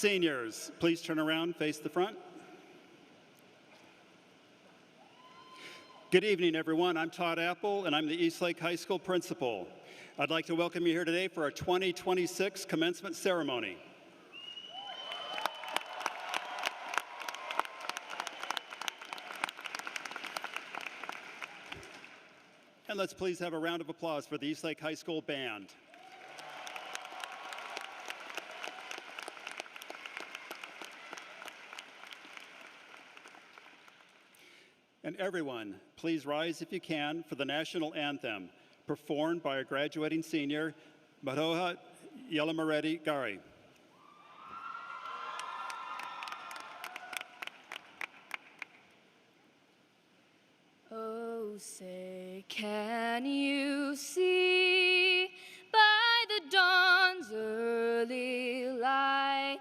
Seniors, please turn around, face the front. Good evening, everyone. I'm Todd Apple, and I'm the Eastlake High School principal. I'd like to welcome you here today for our 2026 commencement ceremony. And let's please have a round of applause for the Eastlake High School band. And everyone, please rise if you can for the national anthem, performed by our graduating senior, Maroha Yalamaredi Gari. Oh, say, can you see by the dawn's early light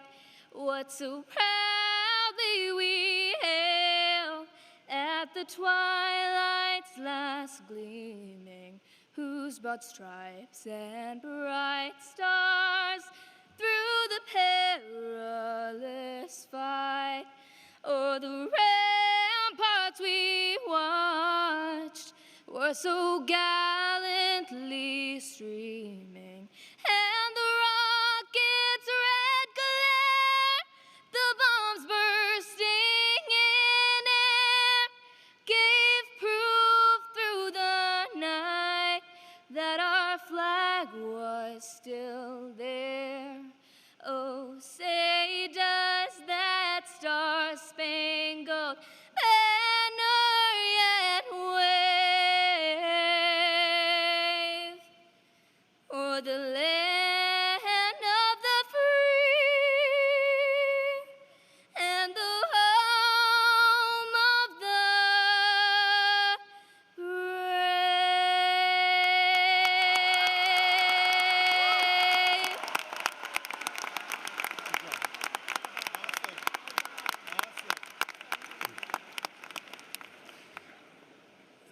what so proudly we hailed at the twilight's last gleaming, whose broad stripes and bright stars through the perilous fight o'er the ramparts we watched were so gallantly streaming, and the rocket's red glare, the bombs bursting in air, gave proof through the night that our flag was still there. Oh, say does that star-spangled banner yet wave o'er the land of the free and the home of the brave?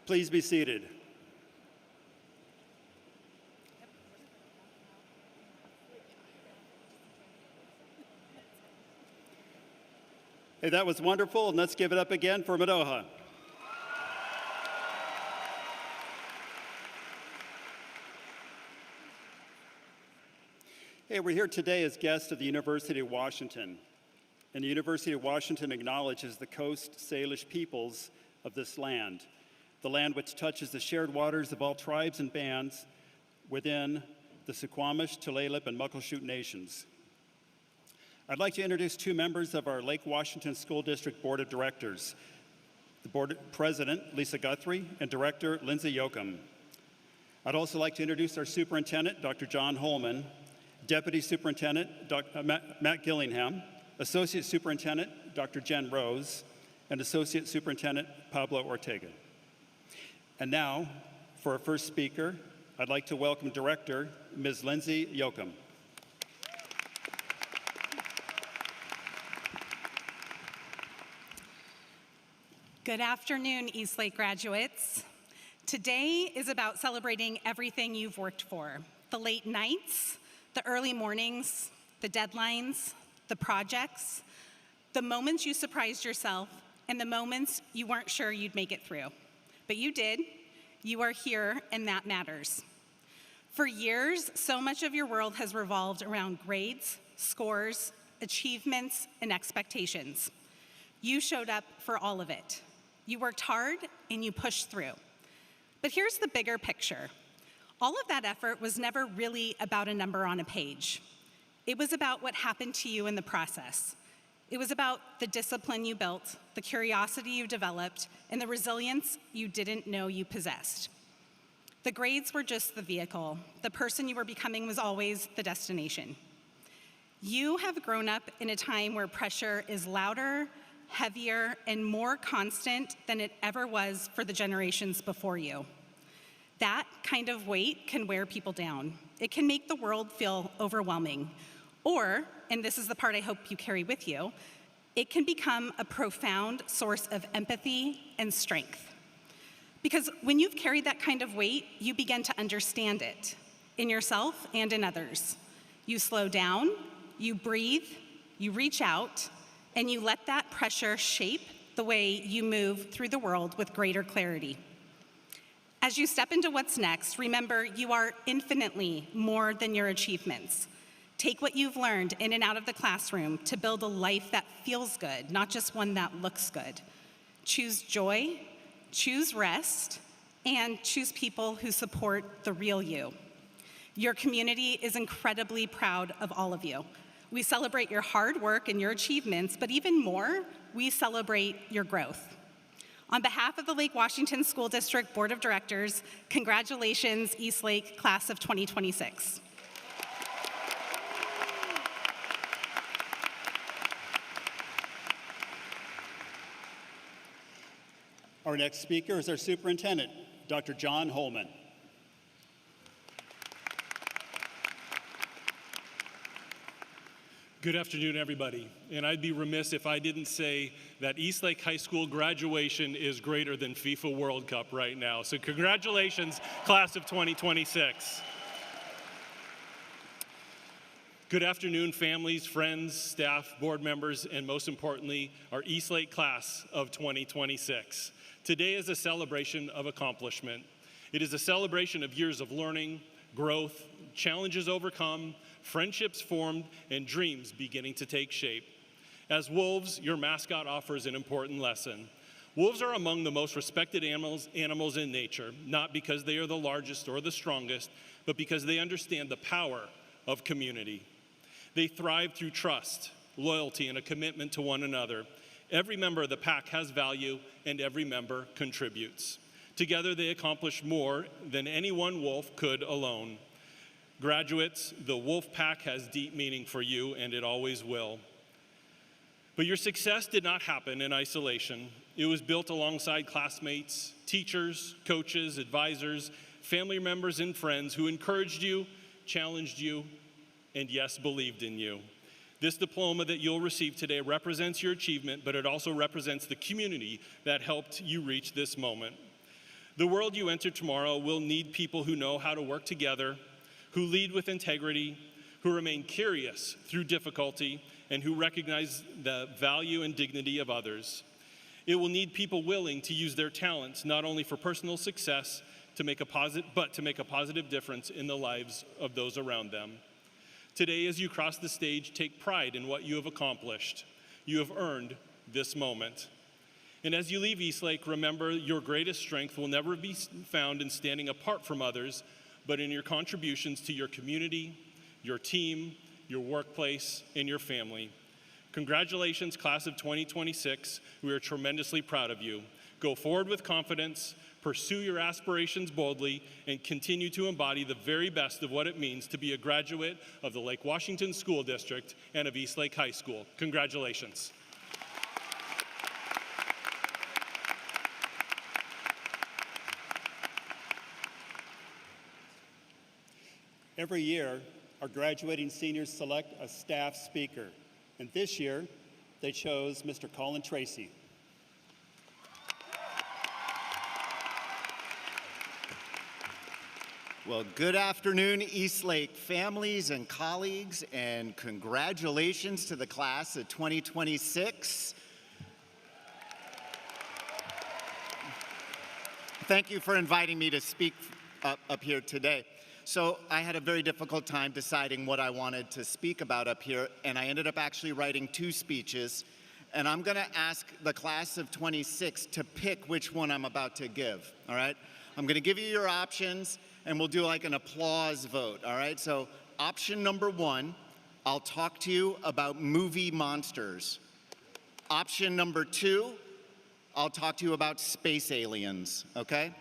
Please be seated. Hey, that was wonderful, and let's give it up again for Maroha. Hey, we're here today as guests of the University of Washington, and the University of Washington acknowledges the Coast Salish peoples of this land, the land which touches the shared waters of all tribes and bands within the Suquamish, Tulalip, and Muckleshoot nations. I'd like to introduce two members of our Lake Washington School District Board of Directors, the Board President, Lisa Guthrie, and Director, Lindsay Yoakum. I'd also like to introduce our Superintendent, Dr. John Holman, Deputy Superintendent, Matt Gillingham, Associate Superintendent, Dr. Jen Rose, and Associate Superintendent, Pablo Ortega. And now, for our first speaker, I'd like to welcome Director, Ms. Lindsay Yoakum. Good afternoon, Eastlake graduates. Today is about celebrating everything you've worked for. The late nights, the early mornings, the deadlines, the projects, the moments you surprised yourself, and the moments you weren't sure you'd make it through. But you did. You are here, and that matters. For years, so much of your world has revolved around grades, scores, achievements, and expectations. You showed up for all of it. You worked hard, and you pushed through. But here's the bigger picture. All of that effort was never really about a number on a page. It was about what happened to you in the process. It was about the discipline you built, the curiosity you developed, and the resilience you didn't know you possessed. The grades were just the vehicle. The person you were becoming was always the destination. You have grown up in a time where pressure is louder, heavier, and more constant than it ever was for the generations before you. That kind of weight can wear people down. It can make the world feel overwhelming. Or, and this is the part I hope you carry with you, it can become a profound source of empathy and strength. Because when you've carried that kind of weight, you begin to understand it in yourself and in others. You slow down, you breathe, You reach out, and you let that pressure shape the way you move through the world with greater clarity. As you step into what's next, remember you are infinitely more than your achievements. Take what you've learned in and out of the classroom to build a life that feels good, not just one that looks good. Choose joy, choose rest, and choose people who support the real you. Your community is incredibly proud of all of you. We celebrate your hard work and your achievements, but even more, we celebrate your growth. On behalf of the Lake Washington School District Board of Directors, congratulations, Eastlake Class of 2026. Our next speaker is our superintendent, Dr. John Holman. Good afternoon, everybody. And I'd be remiss if I didn't say that Eastlake High School graduation is greater than FIFA World Cup right now. So congratulations, class of 2026. Good afternoon, families, friends, staff, board members, and most importantly, our Eastlake class of 2026. Today is a celebration of accomplishment. It is a celebration of years of learning, growth, challenges overcome, friendships formed, and dreams beginning to take shape. As wolves, your mascot offers an important lesson. Wolves are among the most respected animals in nature, not because they are the largest or the strongest, but because they understand the power of community. They thrive through trust, loyalty, and a commitment to one another. Every member of the pack has value, and every member contributes. Together, they accomplish more than any one wolf could alone. Graduates, the wolf pack has deep meaning for you, and it always will. But your success did not happen in isolation. It was built alongside classmates, teachers, coaches, advisors, family members, and friends who encouraged you, challenged you, and yes, believed in you. This diploma that you'll receive today represents your achievement, but it also represents the community that helped you reach this moment. The world you enter tomorrow will need people who know how to work together, who lead with integrity, who remain curious through difficulty, and who recognize the value and dignity of others. It will need people willing to use their talents not only for personal success, but to make a positive difference in the lives of those around them. Today, as you cross the stage, take pride in what you have accomplished. You have earned this moment. And as you leave Eastlake, remember your greatest strength will never be found in standing apart from others, but in your contributions to your community, your team, your workplace, and your family. Congratulations, class of 2026. We are tremendously proud of you. Go forward with confidence, pursue your aspirations boldly, and continue to embody the very best of what it means to be a graduate of the Lake Washington School District and of Eastlake High School. Congratulations. Every year, our graduating seniors select a staff speaker, and this year, they chose Mr. Colin Tracy. Well, good afternoon, Eastlake families and colleagues, and congratulations to the class of 2026. Thank you for inviting me to speak up here today. So I had a very difficult time deciding what I wanted to speak about up here, and I ended up actually writing 2 speeches, and I'm gonna ask the class of 26 to pick which one I'm about to give, all right? I'm gonna give you your options, and we'll do like an applause vote, all right? So option number 1, I'll talk to you about movie monsters. Option number 2, I'll talk to you about space aliens, okay?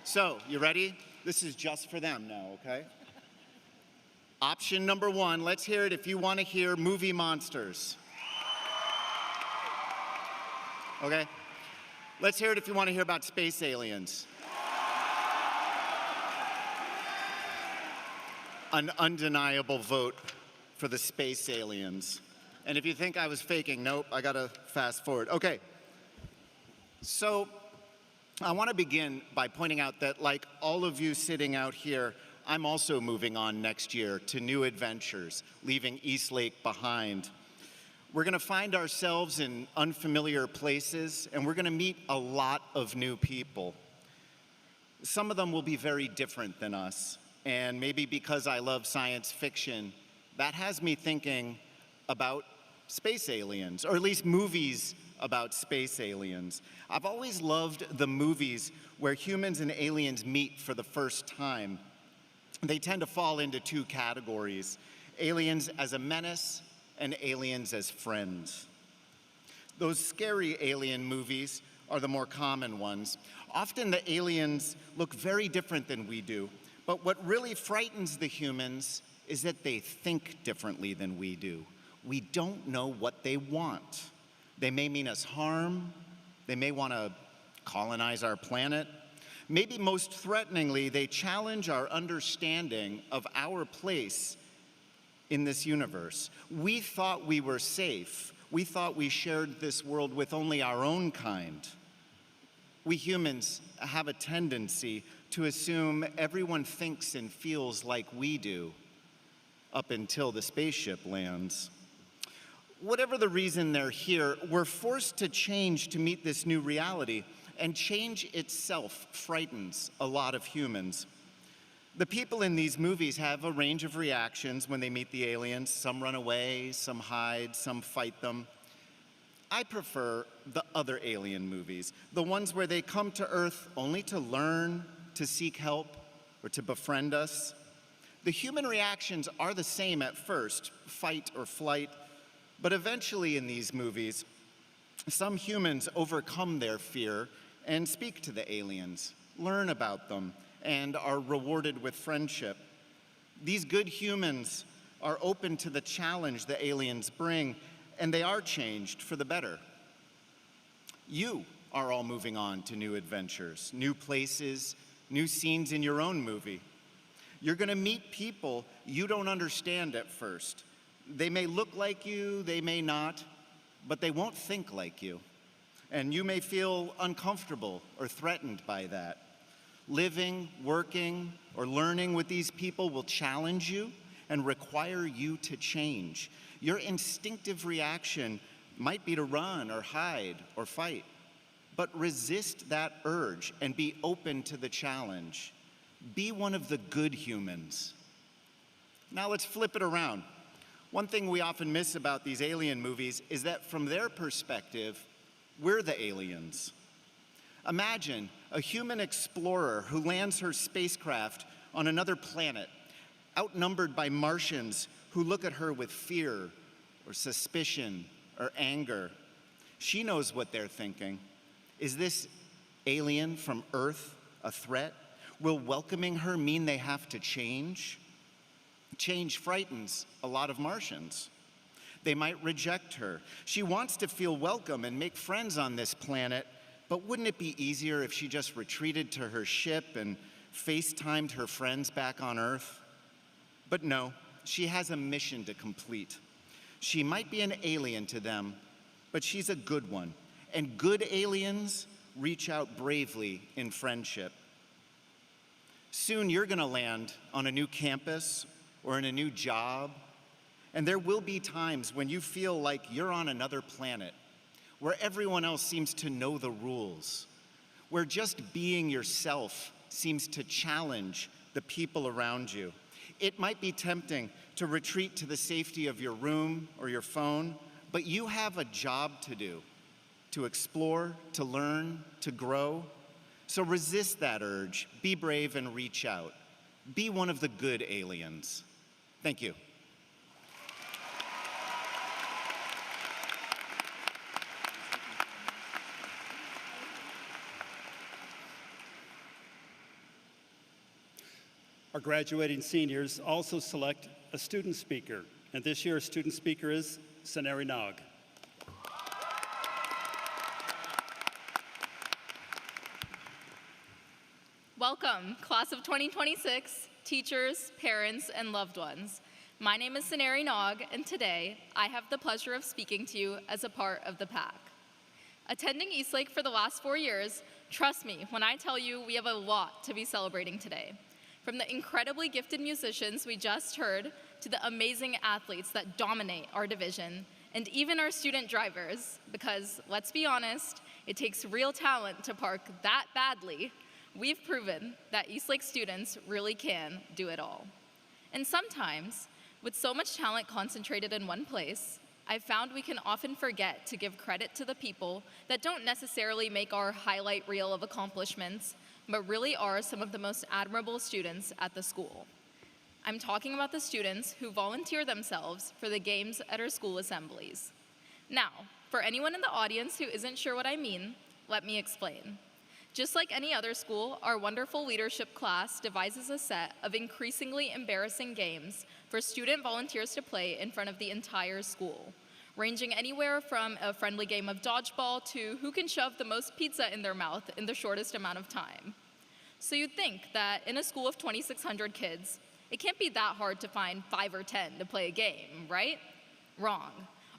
So, you ready? This is just for them now, okay? Option number 1, let's hear it if you want to hear movie monsters. Okay? Let's hear it if you want to hear about space aliens. An undeniable vote for the space aliens. And if you think I was faking, nope, I gotta fast forward. Okay, so I want to begin by pointing out that like all of you sitting out here, I'm also moving on next year to new adventures, leaving Eastlake behind. We're going to find ourselves in unfamiliar places, and we're going to meet a lot of new people. Some of them will be very different than us, and maybe because I love science fiction, that has me thinking about space aliens, or at least movies about space aliens. I've always loved the movies where humans and aliens meet for the first time. They tend to fall into two categories: aliens as a menace and aliens as friends. Those scary alien movies are the more common ones. Often the aliens look very different than we do, but what really frightens the humans is that they think differently than we do. We don't know what they want. They may mean us harm. They may want to colonize our planet. Maybe most threateningly, they challenge our understanding of our place in this universe. We thought we were safe. We thought we shared this world with only our own kind. We humans have a tendency to assume everyone thinks and feels like we do, up until the spaceship lands. Whatever the reason they're here, we're forced to change to meet this new reality, and change itself frightens a lot of humans. The people in these movies have a range of reactions when they meet the aliens. Some run away, some hide, some fight them. I prefer the other alien movies, the ones where they come to Earth only to learn, to seek help, or to befriend us. The human reactions are the same at first, fight or flight, but eventually in these movies, some humans overcome their fear and speak to the aliens, learn about them, and are rewarded with friendship. These good humans are open to the challenge the aliens bring, and they are changed for the better. You are all moving on to new adventures, new places, new scenes in your own movie. You're going to meet people you don't understand at first. They may look like you, they may not, but they won't think like you. And you may feel uncomfortable or threatened by that. Living, working, or learning with these people will challenge you and require you to change. Your instinctive reaction might be to run or hide or fight, but resist that urge and be open to the challenge. Be one of the good humans. Now let's flip it around. One thing we often miss about these alien movies is that from their perspective, we're the aliens. Imagine a human explorer who lands her spacecraft on another planet, outnumbered by Martians who look at her with fear or suspicion or anger. She knows what they're thinking. Is this alien from Earth a threat? Will welcoming her mean they have to change? Change frightens a lot of Martians. They might reject her. She wants to feel welcome and make friends on this planet, but wouldn't it be easier if she just retreated to her ship and FaceTimed her friends back on Earth? But no, she has a mission to complete. She might be an alien to them, but she's a good one. And good aliens reach out bravely in friendship. Soon you're going to land on a new campus or in a new job, and there will be times when you feel like you're on another planet, where everyone else seems to know the rules, where just being yourself seems to challenge the people around you. It might be tempting to retreat to the safety of your room or your phone, but you have a job to do, to explore, to learn, to grow. So resist that urge, be brave and reach out. Be one of the good aliens. Thank you. Our graduating seniors also select a student speaker, and this year's student speaker is Saneri Nog. Welcome, class of 2026, teachers, parents, and loved ones. My name is Saneri Nog, and today I have the pleasure of speaking to you as a part of the pack. Attending Eastlake for the last 4 years, trust me when I tell you we have a lot to be celebrating today. From the incredibly gifted musicians we just heard to the amazing athletes that dominate our division and even our student drivers, because let's be honest, it takes real talent to park that badly. We've proven that Eastlake students really can do it all. And sometimes, with so much talent concentrated in one place, I've found we can often forget to give credit to the people that don't necessarily make our highlight reel of accomplishments, but really are some of the most admirable students at the school. I'm talking about the students who volunteer themselves for the games at our school assemblies. Now, for anyone in the audience who isn't sure what I mean, let me explain. Just like any other school, our wonderful leadership class devises a set of increasingly embarrassing games for student volunteers to play in front of the entire school, ranging anywhere from a friendly game of dodgeball to who can shove the most pizza in their mouth in the shortest amount of time. So you'd think that in a school of 2,600 kids, it can't be that hard to find 5 or 10 to play a game, right? Wrong.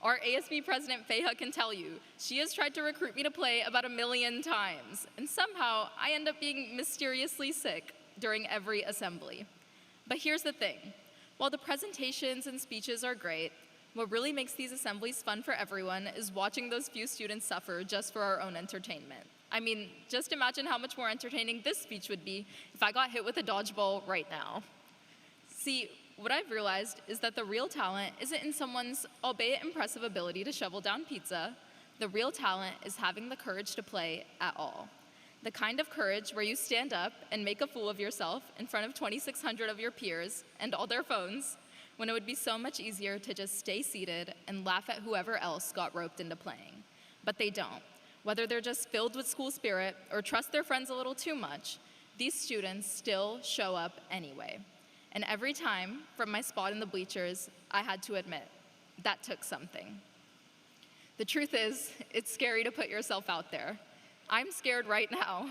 Our ASB president, Feha, can tell you, she has tried to recruit me to play about 1 million times, and somehow I end up being mysteriously sick during every assembly. But here's the thing. While the presentations and speeches are great, what really makes these assemblies fun for everyone is watching those few students suffer just for our own entertainment. I mean, just imagine how much more entertaining this speech would be if I got hit with a dodgeball right now. See, what I've realized is that the real talent isn't in someone's albeit impressive ability to shovel down pizza. The real talent is having the courage to play at all. The kind of courage where you stand up and make a fool of yourself in front of 2,600 of your peers and all their phones, when it would be so much easier to just stay seated and laugh at whoever else got roped into playing. But they don't. Whether they're just filled with school spirit or trust their friends a little too much, these students still show up anyway. And every time, from my spot in the bleachers, I had to admit, that took something. The truth is, it's scary to put yourself out there. I'm scared right now.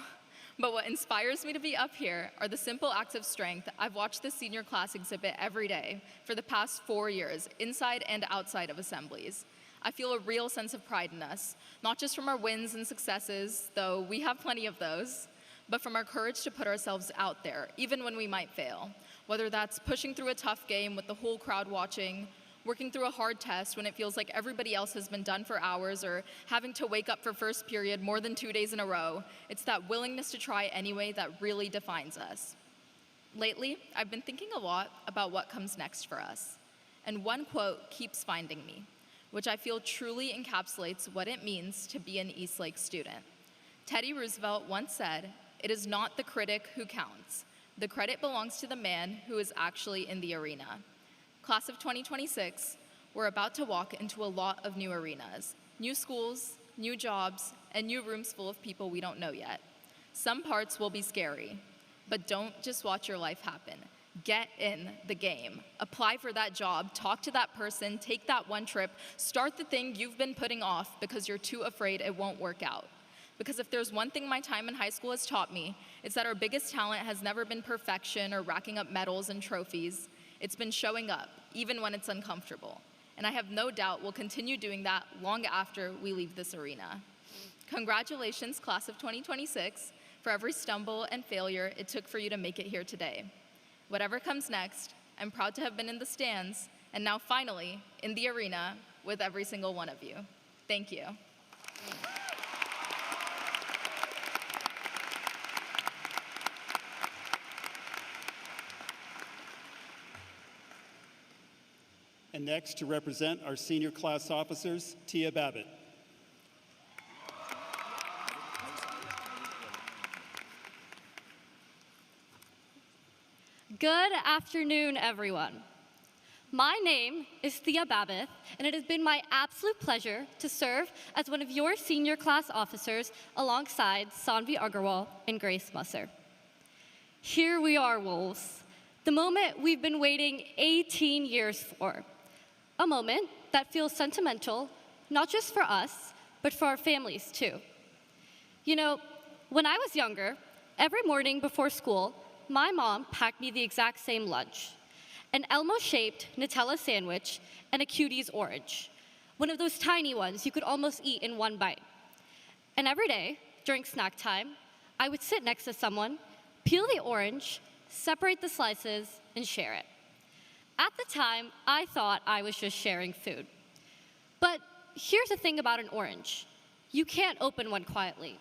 But what inspires me to be up here are the simple acts of strength I've watched the senior class exhibit every day for the past 4 years, inside and outside of assemblies. I feel a real sense of pride in us, not just from our wins and successes, though we have plenty of those, but from our courage to put ourselves out there, even when we might fail. Whether that's pushing through a tough game with the whole crowd watching, working through a hard test when it feels like everybody else has been done for hours, or having to wake up for first period more than 2 days in a row, it's that willingness to try anyway that really defines us. Lately, I've been thinking a lot about what comes next for us, and one quote keeps finding me, which I feel truly encapsulates what it means to be an Eastlake student. Teddy Roosevelt once said, "It is not the critic who counts. The credit belongs to the man who is actually in the arena." Class of 2026, we're about to walk into a lot of new arenas, new schools, new jobs, and new rooms full of people we don't know yet. Some parts will be scary, but don't just watch your life happen. Get in the game. Apply for that job, talk to that person, take that one trip, start the thing you've been putting off because you're too afraid it won't work out. Because if there's one thing my time in high school has taught me, it's that our biggest talent has never been perfection or racking up medals and trophies. It's been showing up, even when it's uncomfortable. And I have no doubt we'll continue doing that long after we leave this arena. Congratulations, class of 2026, for every stumble and failure it took for you to make it here today. Whatever comes next, I'm proud to have been in the stands, and now finally, in the arena with every single one of you. Thank you. And next, to represent our senior class officers, Tia Babbitt. Good afternoon, everyone. My name is Thea Babbitt, and it has been my absolute pleasure to serve as one of your senior class officers alongside Sanvi Agarwal and Grace Musser. Here we are, Wolves, the moment we've been waiting 18 years for. A moment that feels sentimental, not just for us, but for our families too. You know, when I was younger, every morning before school, my mom packed me the exact same lunch: an Elmo-shaped Nutella sandwich and a Cuties orange, one of those tiny ones you could almost eat in one bite. And every day, during snack time, I would sit next to someone, peel the orange, separate the slices, and share it. At the time, I thought I was just sharing food. But here's the thing about an orange. You can't open one quietly.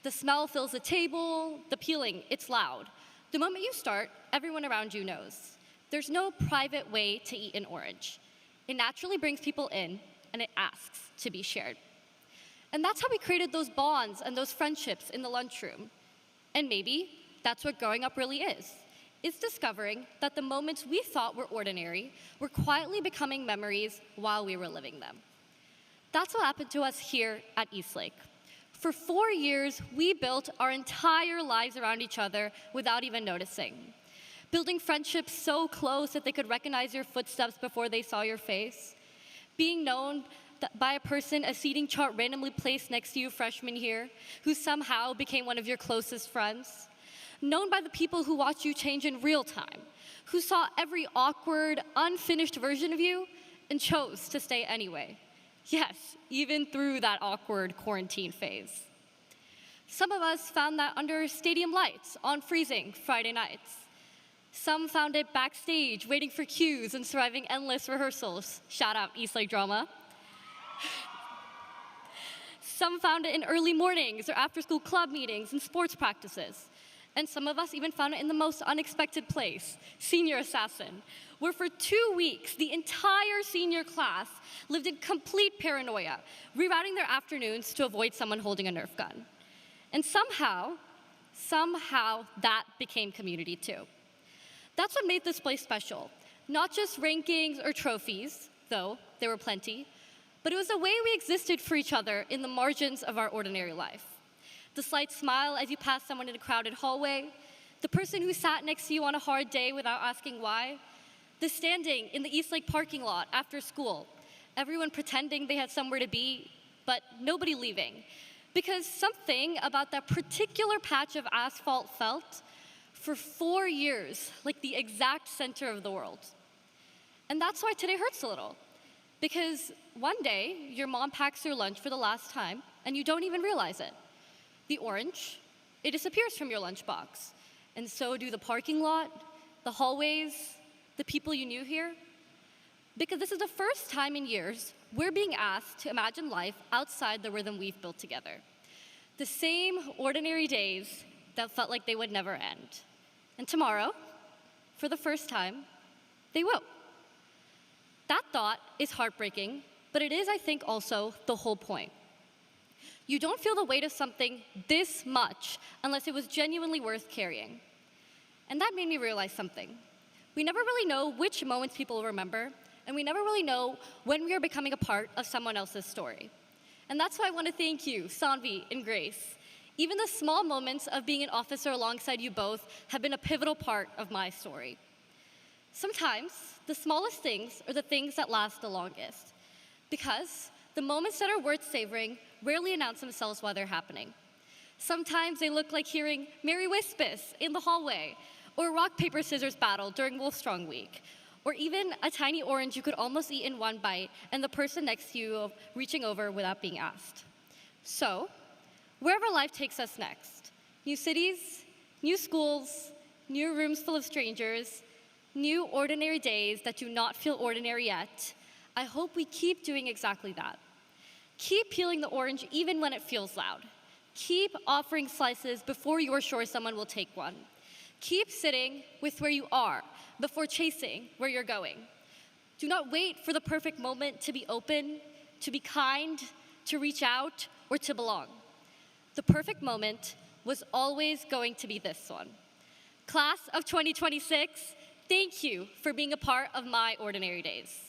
The smell fills the table, the peeling, it's loud. The moment you start, everyone around you knows. There's no private way to eat an orange. It naturally brings people in, and it asks to be shared. And that's how we created those bonds and those friendships in the lunchroom. And maybe that's what growing up really is discovering that the moments we thought were ordinary were quietly becoming memories while we were living them. That's what happened to us here at Eastlake. For 4 years, we built our entire lives around each other without even noticing. Building friendships so close that they could recognize your footsteps before they saw your face. Being known by a person, a seating chart randomly placed next to you freshman year, who somehow became one of your closest friends. Known by the people who watched you change in real time, who saw every awkward, unfinished version of you and chose to stay anyway. Yes, even through that awkward quarantine phase. Some of us found that under stadium lights on freezing Friday nights. Some found it backstage, waiting for cues and surviving endless rehearsals. Shout out Eastlake Drama. Some found it in early mornings or after-school club meetings and sports practices. And some of us even found it in the most unexpected place, Senior Assassin, where for 2 weeks, the entire senior class lived in complete paranoia, rerouting their afternoons to avoid someone holding a Nerf gun. And somehow that became community too. That's what made this place special. Not just rankings or trophies, though there were plenty, but it was the way we existed for each other in the margins of our ordinary life. The slight smile as you pass someone in a crowded hallway, the person who sat next to you on a hard day without asking why, the standing in the Eastlake parking lot after school, everyone pretending they had somewhere to be, but nobody leaving, because something about that particular patch of asphalt felt, for 4 years, like the exact center of the world. And that's why today hurts a little, because one day, your mom packs your lunch for the last time, and you don't even realize it. The orange, it disappears from your lunchbox, and so do the parking lot, the hallways, the people you knew here. Because this is the first time in years we're being asked to imagine life outside the rhythm we've built together. The same ordinary days that felt like they would never end. And tomorrow, for the first time, they will. That thought is heartbreaking, but it is, I think, also the whole point. You don't feel the weight of something this much unless it was genuinely worth carrying. And that made me realize something. We never really know which moments people will remember, and we never really know when we are becoming a part of someone else's story. And that's why I want to thank you, Sanvi and Grace. Even the small moments of being an officer alongside you both have been a pivotal part of my story. Sometimes, the smallest things are the things that last the longest, because the moments that are worth savoring rarely announce themselves while they're happening. Sometimes they look like hearing Merry Wispus in the hallway, or a rock, paper, scissors battle during Wolfstrong Week, or even a tiny orange you could almost eat in one bite and the person next to you reaching over without being asked. So, wherever life takes us next, new cities, new schools, new rooms full of strangers, new ordinary days that do not feel ordinary yet, I hope we keep doing exactly that. Keep peeling the orange even when it feels loud. Keep offering slices before you're sure someone will take one. Keep sitting with where you are before chasing where you're going. Do not wait for the perfect moment to be open, to be kind, to reach out, or to belong. The perfect moment was always going to be this one. Class of 2026, thank you for being a part of my ordinary days.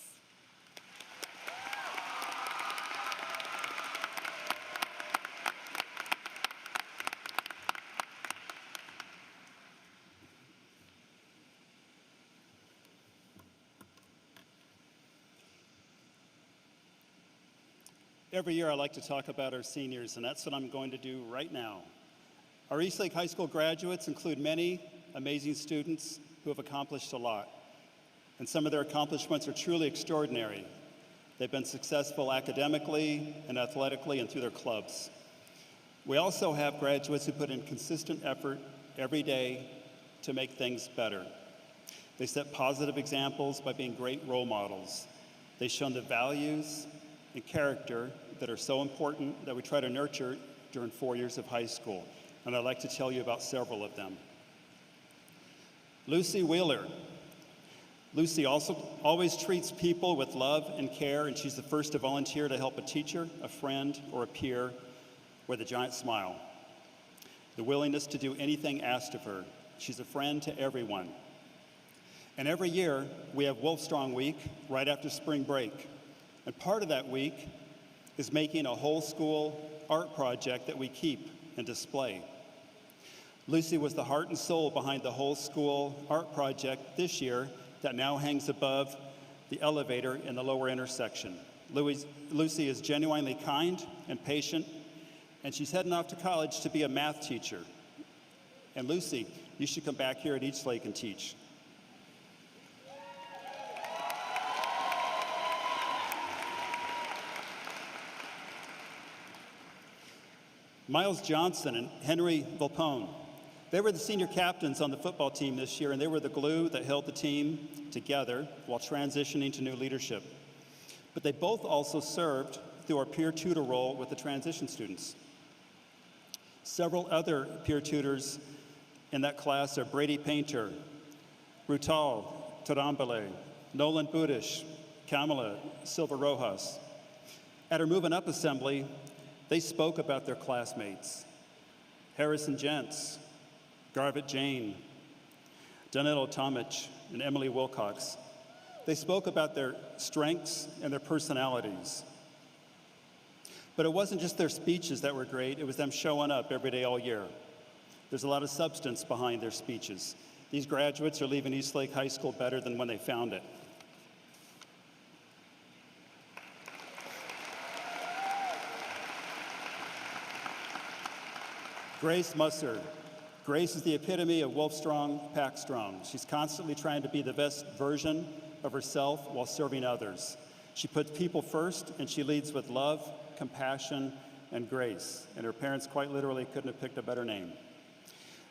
Every year I like to talk about our seniors, and that's what I'm going to do right now. Our Eastlake High School graduates include many amazing students who have accomplished a lot, and some of their accomplishments are truly extraordinary. They've been successful academically and athletically and through their clubs. We also have graduates who put in consistent effort every day to make things better. They set positive examples by being great role models. They've shown the values and character that are so important that we try to nurture during 4 years of high school. And I'd like to tell you about several of them. Lucy Wheeler. Lucy also always treats people with love and care, and she's the first to volunteer to help a teacher, a friend, or a peer with a giant smile. The willingness to do anything asked of her. She's a friend to everyone. And every year, we have Wolf Strong Week right after spring break. And part of that week is making a whole school art project that we keep and display. Lucy was the heart and soul behind the whole school art project this year that now hangs above the elevator in the lower intersection. Lucy is genuinely kind and patient, and she's heading off to college to be a math teacher. And Lucy, you should come back here at Eastlake and teach. Miles Johnson and Henry Volpone. They were the senior captains on the football team this year, and they were the glue that held the team together while transitioning to new leadership. But they both also served through our peer tutor role with the transition students. Several other peer tutors in that class are Brady Painter, Rutal Tarambale, Nolan Budish, Kamala Silva Rojas. At our Moving Up assembly, they spoke about their classmates. Harrison Gents, Garvett Jane, Danilo Tomic, and Emily Wilcox. They spoke about their strengths and their personalities. But it wasn't just their speeches that were great, it was them showing up every day all year. There's a lot of substance behind their speeches. These graduates are leaving Eastlake High School better than when they found it. Grace Musser. Grace is the epitome of Wolf Strong, Pack Strong. She's constantly trying to be the best version of herself while serving others. She puts people first, and she leads with love, compassion, and grace. And her parents quite literally couldn't have picked a better name.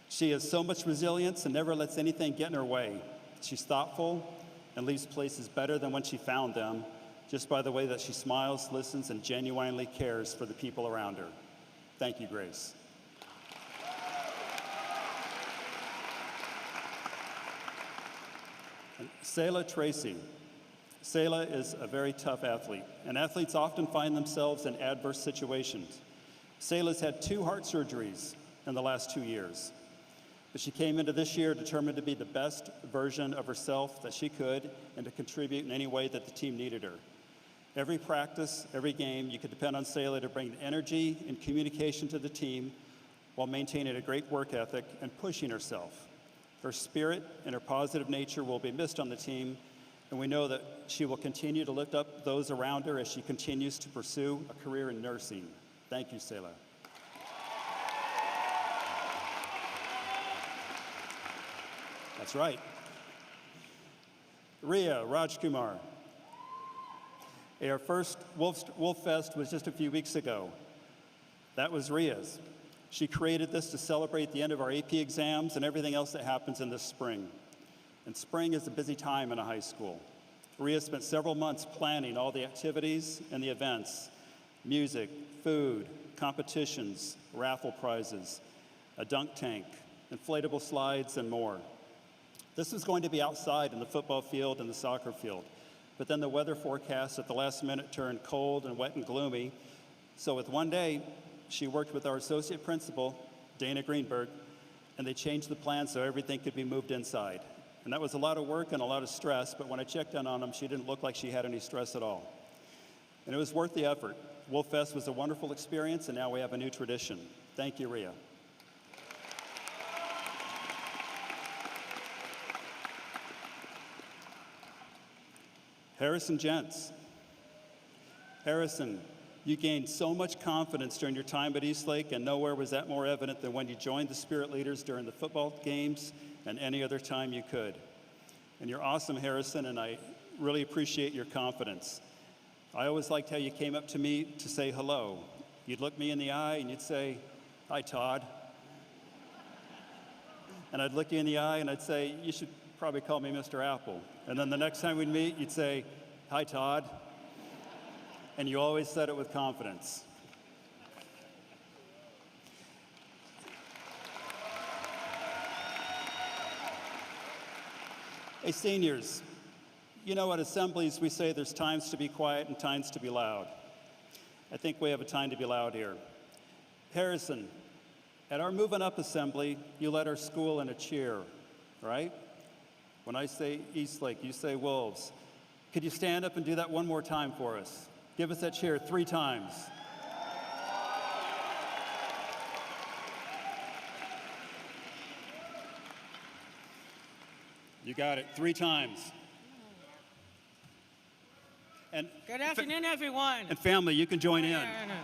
She has so much resilience and never lets anything get in her way. She's thoughtful and leaves places better than when she found them, just by the way that she smiles, listens, and genuinely cares for the people around her. Thank you, Grace. Selah Tracy. Selah is a very tough athlete, and athletes often find themselves in adverse situations. Selah's had 2 heart surgeries in the last 2 years, but she came into this year determined to be the best version of herself that she could and to contribute in any way that the team needed her. Every practice, every game, you could depend on Selah to bring energy and communication to the team while maintaining a great work ethic and pushing herself. Her spirit and her positive nature will be missed on the team, and we know that she will continue to lift up those around her as she continues to pursue a career in nursing. Thank you, Selah. That's right. Ria Rajkumar. Our first Wolf Fest was just a few weeks ago. That was Ria's. She created this to celebrate the end of our AP exams and everything else that happens in this spring. And spring is a busy time in a high school. Ria spent several months planning all the activities and the events, music, food, competitions, raffle prizes, a dunk tank, inflatable slides, and more. This was going to be outside in the football field and the soccer field, but then the weather forecast at the last minute turned cold and wet and gloomy. So with one day, she worked with our associate principal, Dana Greenberg, and they changed the plan so everything could be moved inside. And that was a lot of work and a lot of stress, but when I checked in on them, she didn't look like she had any stress at all. And it was worth the effort. Wolf Fest was a wonderful experience, and now we have a new tradition. Thank you, Ria. Harrison Gents. Harrison, you gained so much confidence during your time at Eastlake, and nowhere was that more evident than when you joined the Spirit Leaders during the football games and any other time you could. And you're awesome, Harrison, and I really appreciate your confidence. I always liked how you came up to me to say hello. You'd look me in the eye and you'd say, "Hi, Todd." And I'd look you in the eye and I'd say, "You should probably call me Mr. Apple." And then the next time we'd meet, you'd say, "Hi, Todd." and you always said it with confidence. Hey, seniors, you know at assemblies we say there's times to be quiet and times to be loud. I think we have a time to be loud here. Harrison, at our Moving Up assembly, you led our school in a cheer, right? When I say Eastlake, you say Wolves. Could you stand up and do that one more time for us? Give us that cheer 3 times. You got it, 3 times. And Good afternoon, everyone. And family, you can join in. No.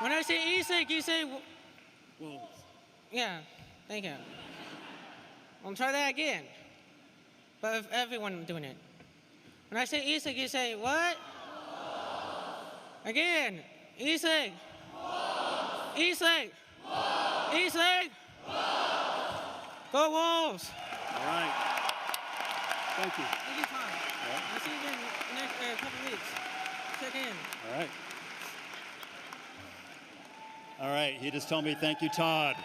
When I say Eastlake, you say Wolves. yeah. Thank you. I'll try that again. But if everyone doing it. When I say Eastlake, you say what? Again. Eastlake. Eastlake. Eastlake. Go Wolves. All right. Thank you. Thank you, Tom. I'll see you again next couple weeks. Check in. All right. All right, he just told me thank you, Todd.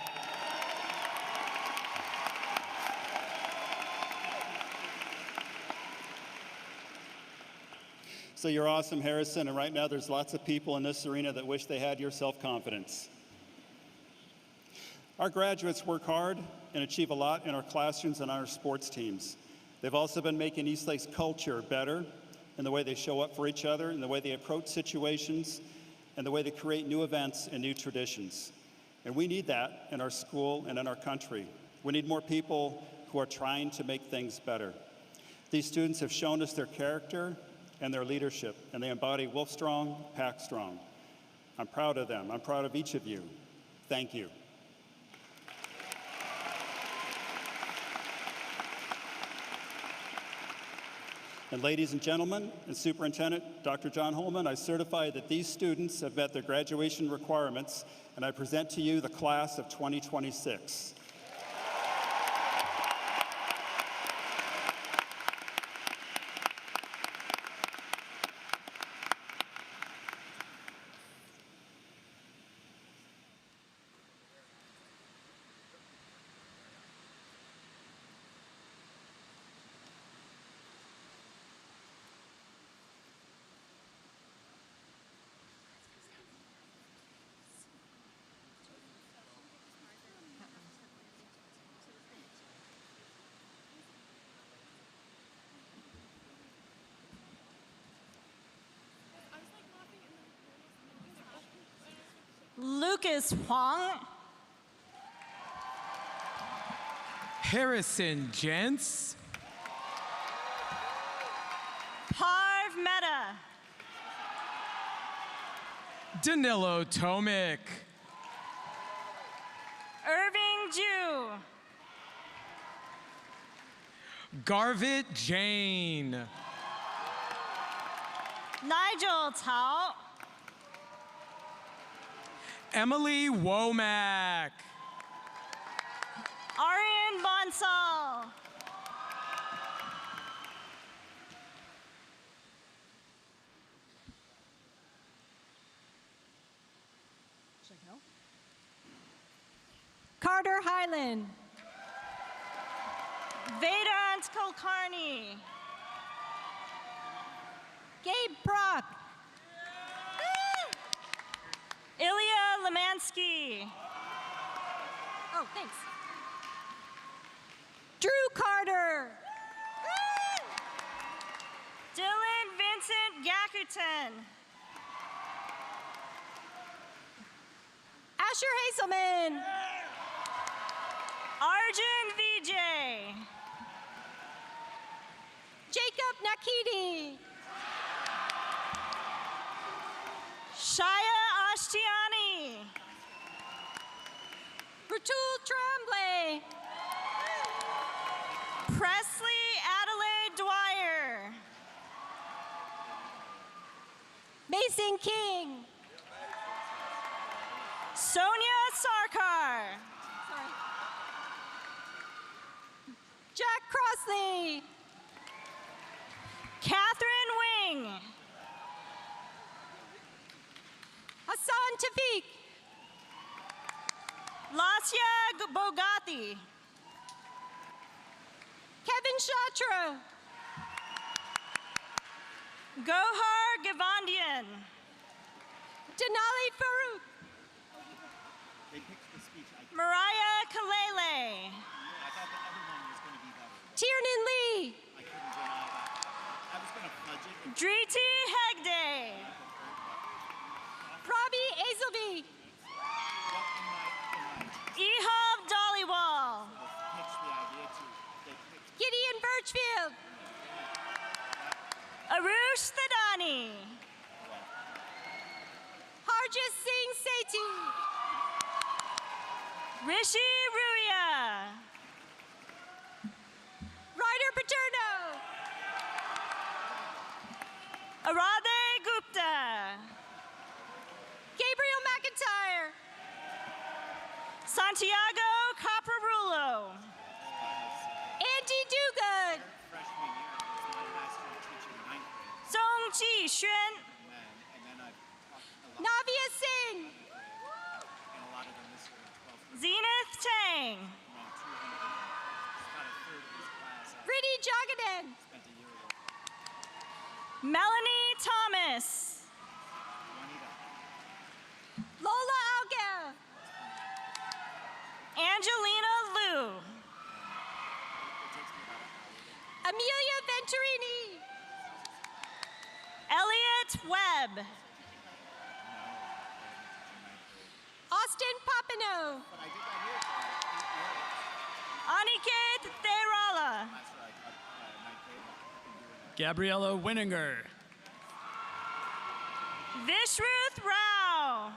So you're awesome, Harrison, and right now there's lots of people in this arena that wish they had your self-confidence. Our graduates work hard and achieve a lot in our classrooms and on our sports teams. They've also been making Eastlake's culture better in the way they show up for each other, in the way they approach situations, and the way they create new events and new traditions. And we need that in our school and in our country. We need more people who are trying to make things better. These students have shown us their character and their leadership, and they embody Wolf Strong, Pack Strong. I'm proud of them. I'm proud of each of you. Thank you. And ladies and gentlemen, and Superintendent Dr. John Holman, I certify that these students have met their graduation requirements, and I present to you the class of 2026. Lucas Huang, Harrison Gents, Parv Mehta, Danilo Tomic, Irving Ju, Garvit Jane, Nigel Tao, Emily Womack, Arian Bonsall, Carter Highland, Vedant Kulkarni, Gabe Brock, Ilya Lemansky. Oh, thanks. Drew Carter. Dylan Vincent Gakuten. Asher Hazelman. Arjun Vijay. Jacob Nakiti. Shaya Ashtiani. Rutul Tremblay. Presley Adelaide Dwyer. Mason King. Sonia Sarkar. Jack Crossley. Catherine Wing. Tafik. Lasya Bogati. Kevin Shatra. Gohar Gavandian. Denali Farouk. Mariah Kalele. Tiernan Lee. Driti Hegde. Prabi Azelby. Ehab Dollywall. Gideon Birchfield. Arush Thadani. Harjit Singh Sethi. Rishi Ruya. Ryder Paterno. Aradhe Gupta. Gabriel McIntyre. Santiago Caparulo. Andy Dugan. Song Chi Xuan. Navia Singh. Zenith Tang. Riddhi Jagadan. Melanie Thomas. Lola Alga. Angelina Liu. Amelia Venturini. Elliot Webb. Austin Papineau. Aniket Therala. Gabriella Winninger. Vishruth Rao.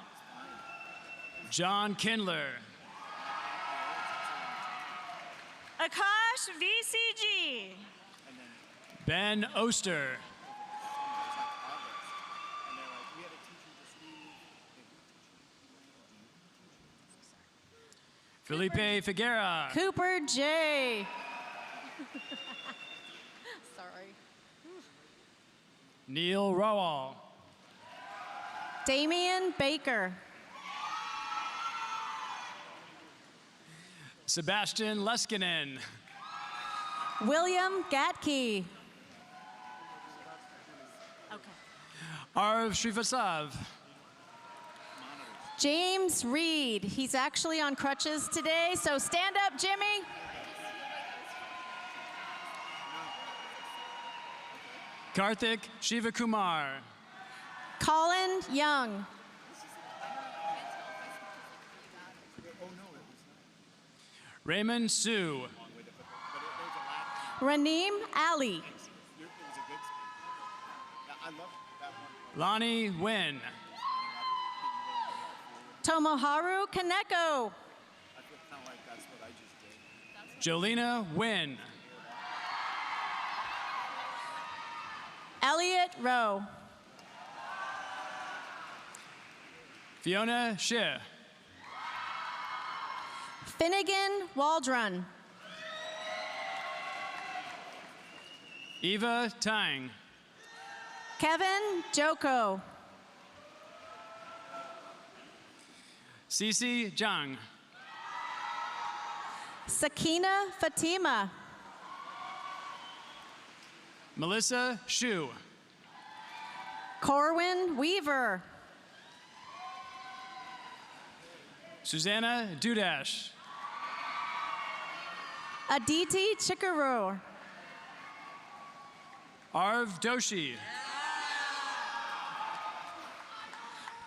John Kindler. Akash VCG. Ben Oster. Felipe Figuera. Cooper J. Sorry. Neil Rowell. Damian Baker. Sebastian Leskinen. William Gatke. Arv Srivasav. James Reed. He's actually on crutches today, so stand up, Jimmy. Karthik Shivakumar. Colin Young. Raymond Sue. Raneem Ali. Lonnie Wynn. Tomoharu Kaneko. Jolena Wynn. Elliot Rowe. Fiona Shea. Finnegan Waldron. Eva Tang. Kevin Joko. Cece Zhang. Sakina Fatima. Melissa Shu. Corwin Weaver. Susanna Dudash. Aditi Chikaru. Arv Doshi.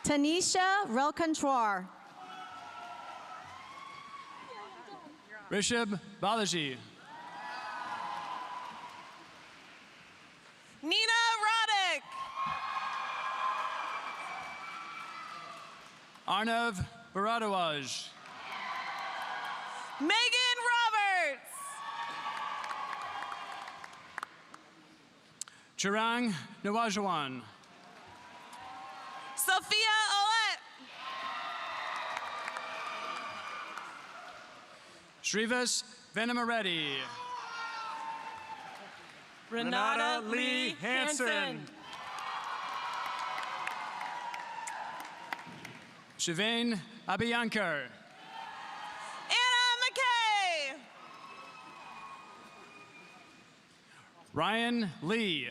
Tanisha Relcontroir. Rishabh Balaji. Nina Roddick. Arnav Bharadwaj. Megan Roberts. Chirang Nawajawan. Sophia Olet. Shrivas Venamareddy. Renata Lee Hansen. Shivain Abiyankar. Anna McKay. Ryan Lee.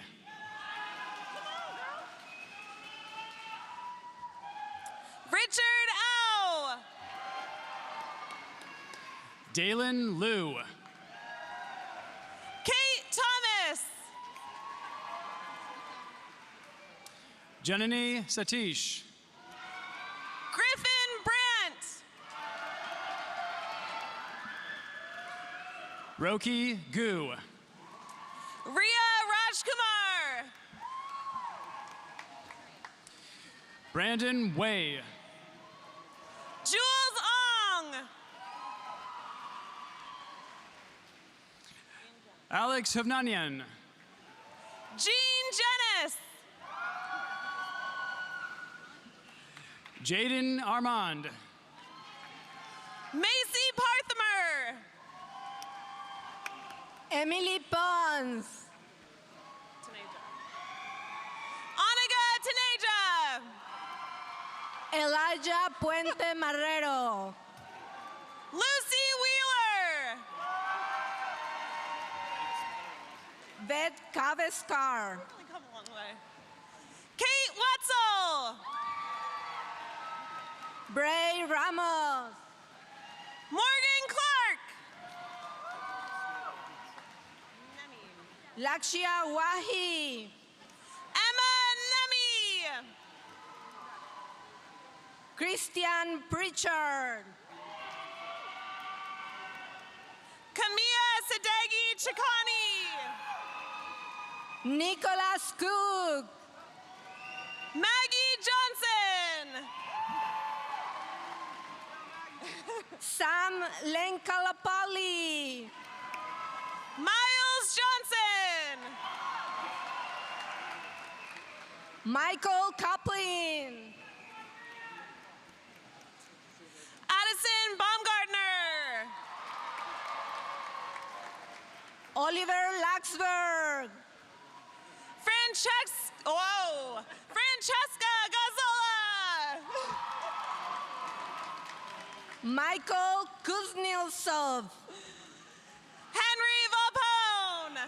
Richard Au. Dalen Liu. Kate Thomas. Janani Satish. Griffin Brandt. Roki Gu. Ria Rajkumar. Brandon Wei. Jules Ong. Alex Hovnanian. Jean Jennis. Jaden Armand. Macy Parthamer. Emily Pons. Anaga Taneja. Elijah Puente Marrero. Lucy Wheeler. Vet Cavescar. Come a long way. Kate Wetzel. Bray Ramos. Morgan Clark. Lakshya Wahi. Emma Nemi. Christian Pritchard. Kamia Sadegi Chikani. Nicholas Cook. Maggie Johnson. Sam Lenkalapali. Miles Johnson. Michael Kaplin. Addison Baumgartner. Oliver Laxberg. Francesca Gazzola. Michael Kuznetsov. Henry Vapone.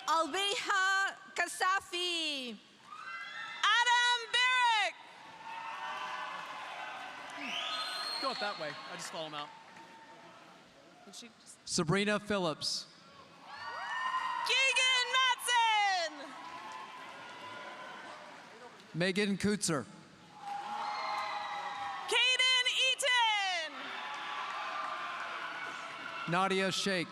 Albeha Kasafi. Adam Barrick. Go it that way. I just follow him out. Sabrina Phillips. Keegan Matson. Megan Kutzer. Caden Eaton. Nadia Sheikh.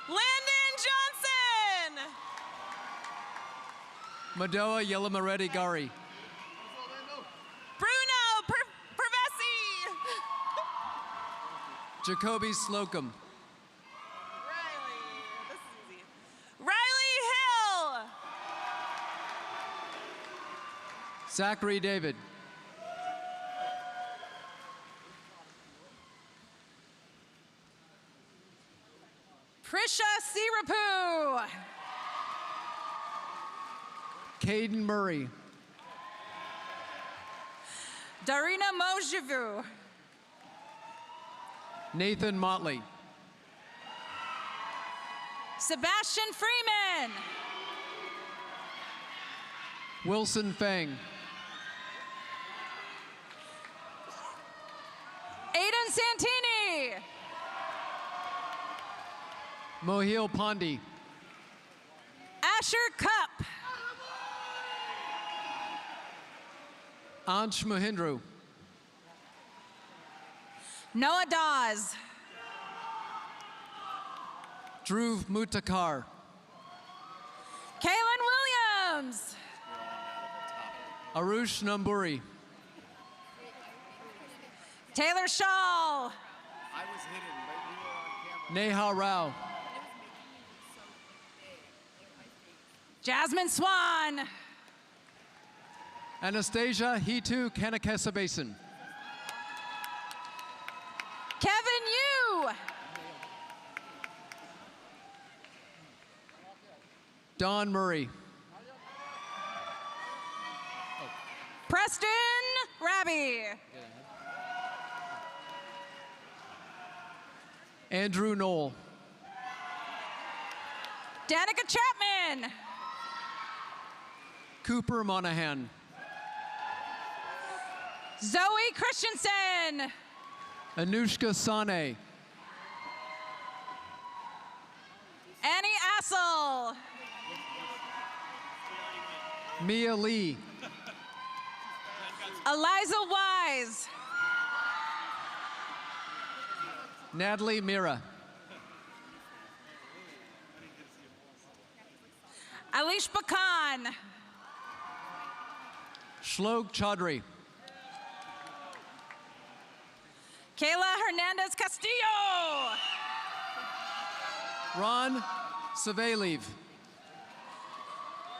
Landon Johnson. Madoa Yelamareddy Gari. Bruno Pervesi. Jacoby Slocum. Riley Hill. Zachary David. Prisha Sirapu. Caden Murray. Darina Mojivu. Nathan Motley. Sebastian Freeman. Wilson Fang. Aiden Santini. Mohil Pandi. Asher Cup. Ansh Mahindru. Noah Dawes. Dhruv Mutakar. Kaylin Williams. Arush Namburi. Taylor Shaw. Neha Rao. Jasmine Swan. Anastasia Hitu Kanakesa Basin. Kevin Yu. Don Murray. Preston Raby. Andrew Knoll. Danica Chapman. Cooper Monahan. Zoe Christensen. Anushka Sane. Annie Assel. Mia Lee. Eliza Wise. Natalie Mira. Alish Bakan. Shlok Chaudhry. Kayla Hernandez Castillo. Ron Savaliv.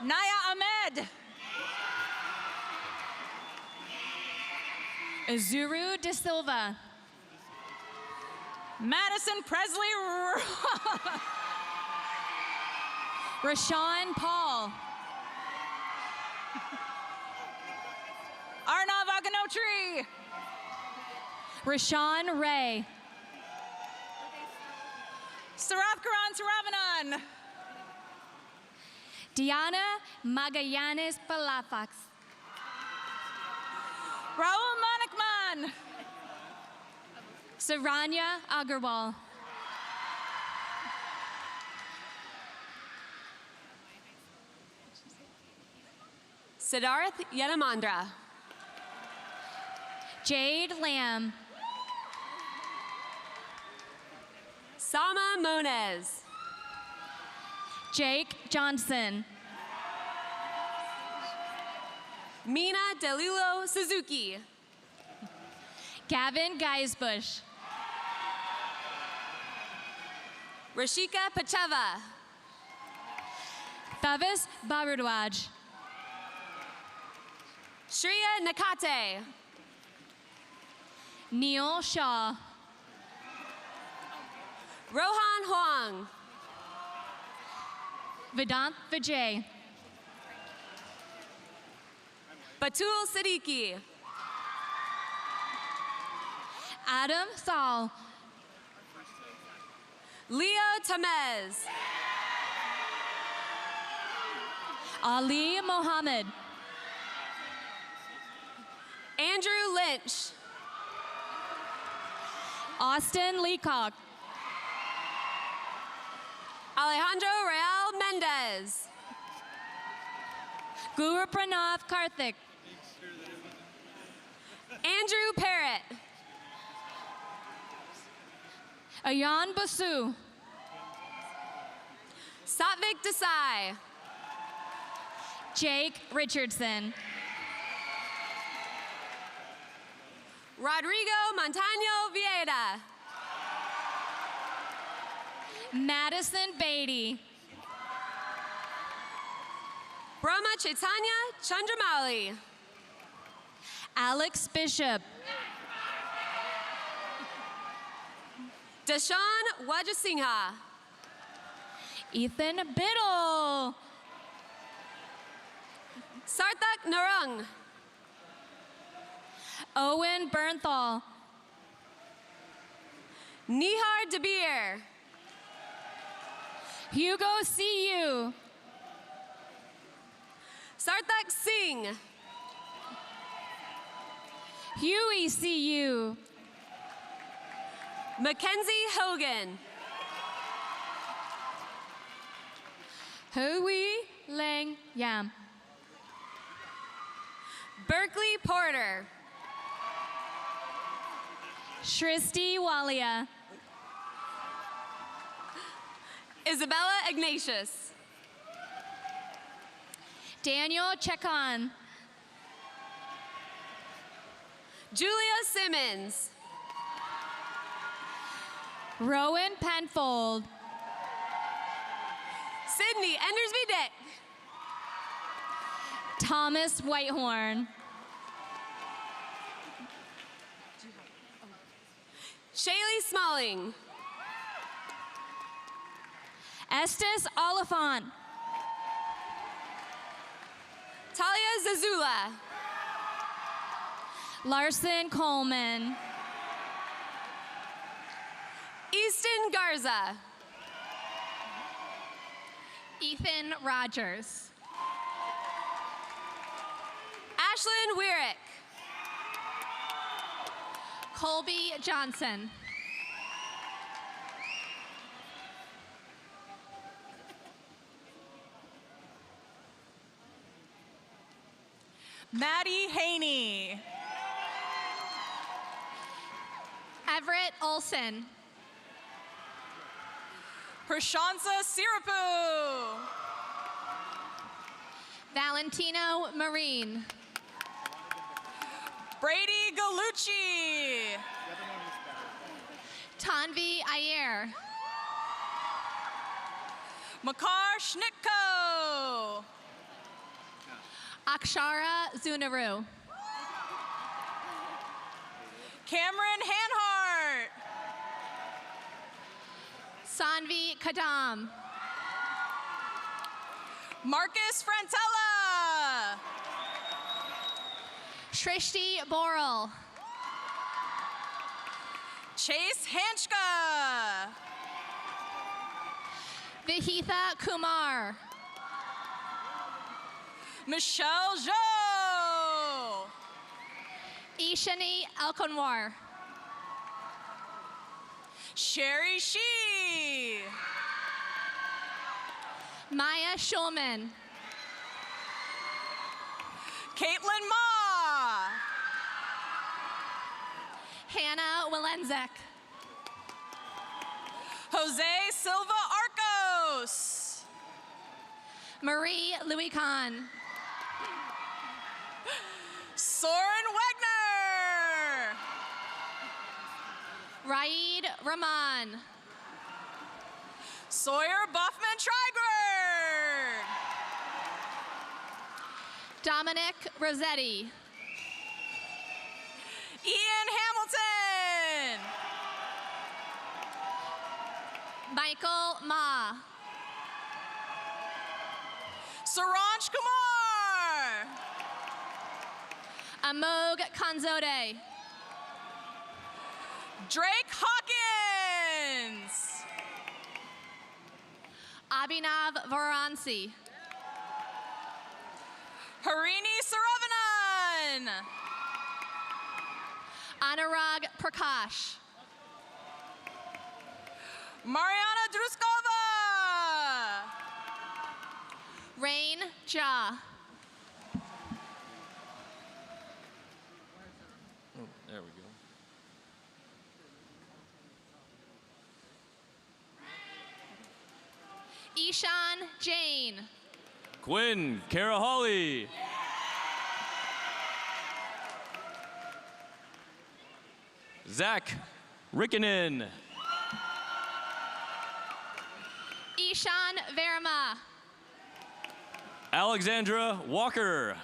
Naya Ahmed. Azuru De Silva. Madison Presley. Rashawn Paul. Arnav Aganotri. Rashawn Ray. Sarath Karan Saravanan. Diana Magallanes Palafax. Raul Manikman. Saranya Agarwal. Siddharth Yanamandra. Jade Lamb. Sama Moniz. Jake Johnson. Mina Delulo Suzuki. Gavin Geisbush. Rashika Pacheva. Thavis Barbadwaj. Shreya Nakate. Neil Shaw. Rohan Huang. Vedant Vijay. Batul Siddiqui. Adam Thal. Leo Tamez. Ali Mohammed. Andrew Lynch. Austin Leacock. Alejandro Real Mendez. Guru Pranav Karthik. Andrew Parrott. Ayan Basu. Satvik Desai. Jake Richardson. Rodrigo Montaño Vieda. Madison Beatty. Brahma Chaitanya Chandramali. Alex Bishop. Deshaun Wajasingha. Ethan Biddle. Sarthak Narung. Owen Bernthal. Nihar Debir. Hugo CU. Sarthak Singh. Huey CU. Mackenzie Hogan. Hui Lang Yam. Berkeley Porter. Shristi Walia. Isabella Ignatius. Daniel Chekon. Julia Simmons. Rowan Penfold. Sydney Endersby Dick. Thomas Whitehorn. Shaylee Smalling. Estes Oliphant. Natalia Zazula. Larson Coleman. Easton Garza. Ethan Rogers. Ashlyn Wierick. Colby Johnson. Maddie Haney. Everett Olson. Prashansa Sirapu. Valentino Marine. Brady Galucci. Tanvi Ayer. Makar Schnitko. Akshara Zunaru. Cameron Hanhart. Sanvi Kadam. Marcus Frantella. Shrishti Boral. Chase Hanchka. Vihitha Kumar. Michelle Zhou. Ishani Alconwar. Sherry Shee. Maya Schulman. Caitlin Ma. Hannah Walenzek. Jose Silva Arcos. Marie Louis Kahn. Soren Wegner. Raid Rahman. Sawyer Buffman Trigard. Dominic Rossetti. Ian Hamilton. Michael Ma. Saranj Kumar. Amog Kanzode. Drake Hawkins. Abhinav Varansi. Harini Saravanan. Anurag Prakash. Mariana Druskova. Rain Ja. There we go. Ishan Jain. Quinn Caraholi. Zach Rikkinen. Ishan Verma. Alexandra Walker.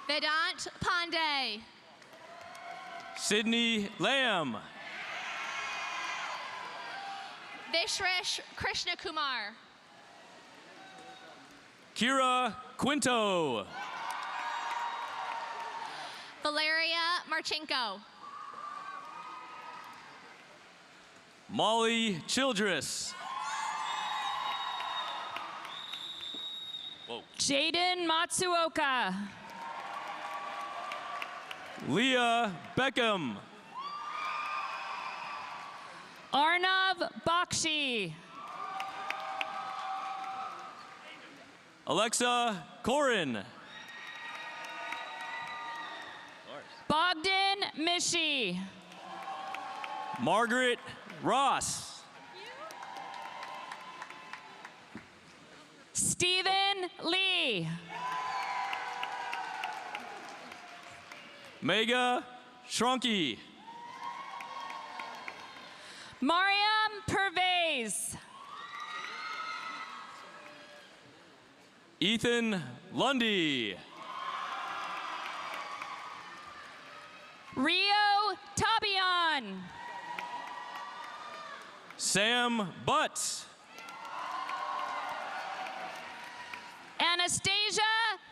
Vedant Pandey. Sydney Lamb. Vishresh Krishnakumar. Kira Quinto. Valeria Marchenko. Molly Childress. Whoa. Jaden Matsuoka. Leah Beckham. Arnav Bakshi. Alexa Corin. Bogdan Mishi. Margaret Ross. Stephen Lee. Mega Shrunky. Mariam Pervez. Ethan Lundy. Rio Tabian. Sam Butts. Anastasia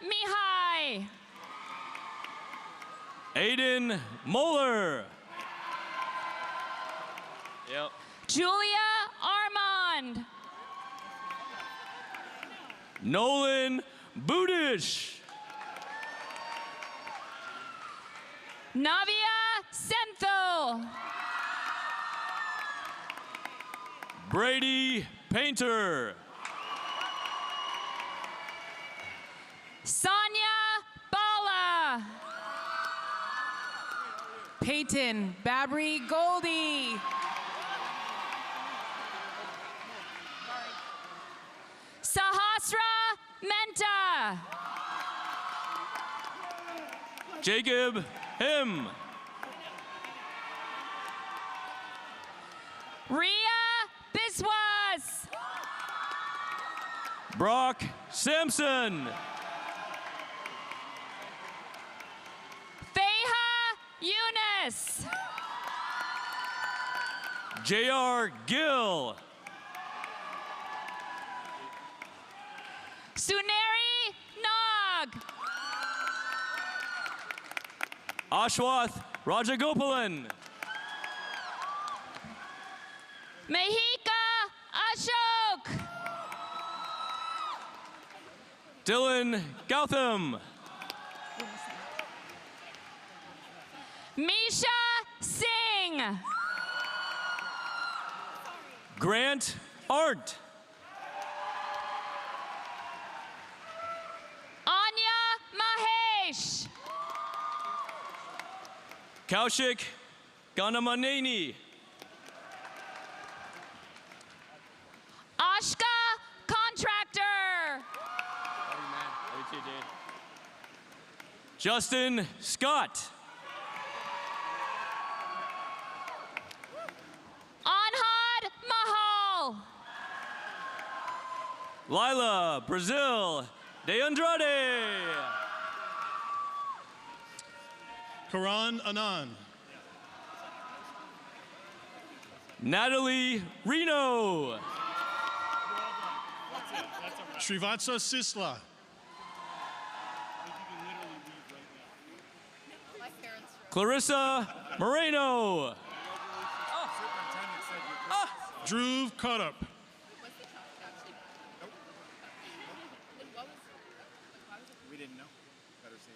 Mihai. Aiden Moeller. Yep. Julia Armand. Nolan Budish. Navia Senthil. Brady Painter. Sonia Bala. Peyton Babry Goldie. Sahasra Menta. Jacob Him. Ria Biswas. Brock Sampson. Feha Yunus. J.R. Gill. Suneri Nag. Ashwath Rajagopalan. Mehika Ashok. Dylan Gautam. Misha Singh. Grant Arndt. Anya Mahesh. Kaushik Ganamaneni. Ashka Contractor. Justin Scott. Anhad Mahal. Lila Brazil de Andrade. Karan Anand. Natalie Reno. Srivatsa Sisla. Clarissa Moreno. Dhruv Kotup. We didn't know. Better say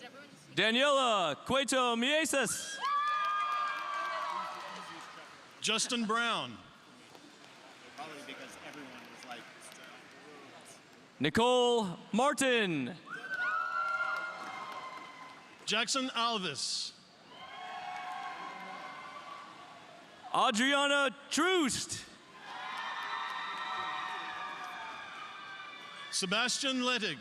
it. Daniela Cueto Mieses. Justin Brown. Probably because everyone was like, Nicole Martin. Jackson Alvis. Adriana Troost. Sebastian Lettig.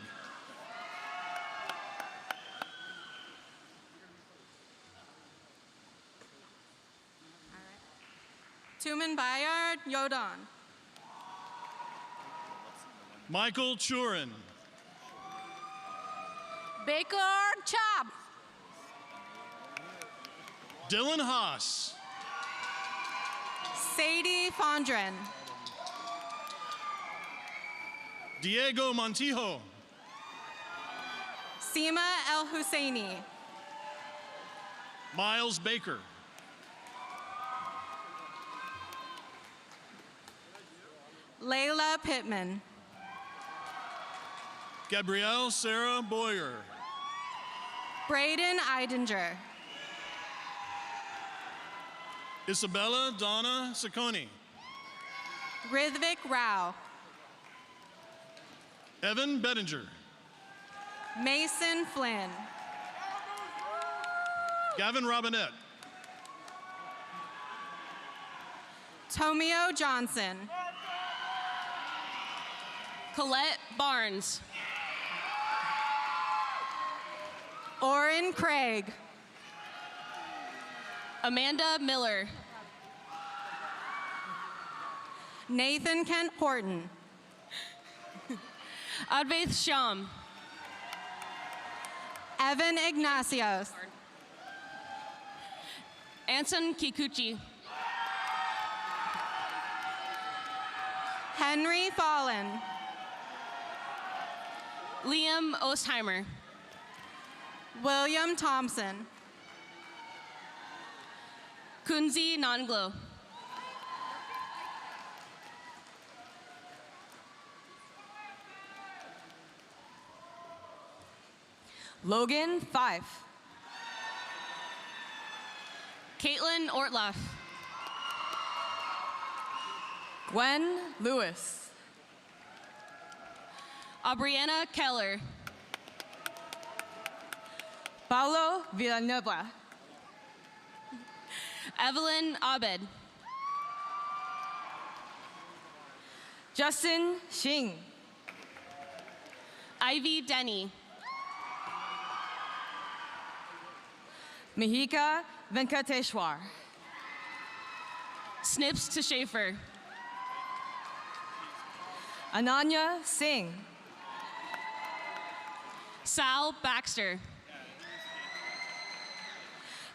Tumen Bayard Yodon. Michael Churin. Baker Chab. Dylan Haas. Sadie Fondren. Diego Montijo. Seema El Husseini. Miles Baker. Layla Pittman. Gabrielle Sarah Boyer. Braden Eidinger. Isabella Donna Sacconi. Rithvik Rao. Evan Bettinger. Mason Flynn. Gavin Robinette. Tomio Johnson. Colette Barnes. Oren Craig. Amanda Miller. Nathan Kent Horton. Advaith Sham. Evan Ignacios. Anson Kikuchi. Henry Fallen. Liam Ostheimer. William Thompson. Kunzi Nonglo. Logan Fife. Caitlin Ortloff. Gwen Lewis. Aubriana Keller. Paulo Villanueva. Evelyn Abed. Justin Xing. Ivy Denny. Mihika Venkateshwar. Snips to Schaefer. Ananya Singh. Sal Baxter.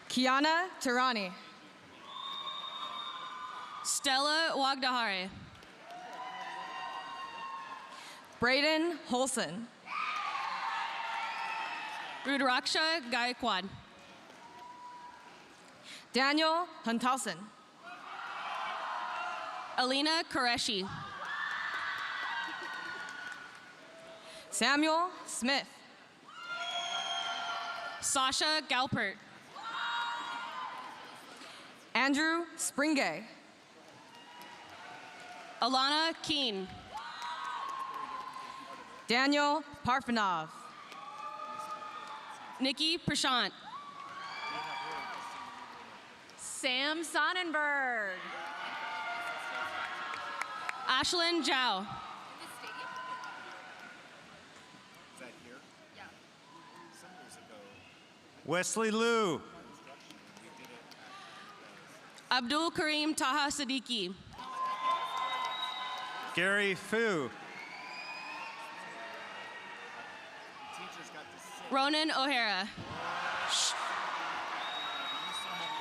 Kiana Tarani. Stella Wagdahare. Braden Holson. Rudraksha Gaikwad. Daniel Huntausen. Alina Qureshi. Samuel Smith. Sasha Galpert. Andrew Springay. Alana Keene. Daniel Parfanov. Nikki Prashant. Sam Sonnenberg. Ashlyn Zhao. Is that here? Yeah. Some years ago. Wesley Liu. Abdul Karim Taha Siddiqui. Gary Fu. Ronan O'Hara.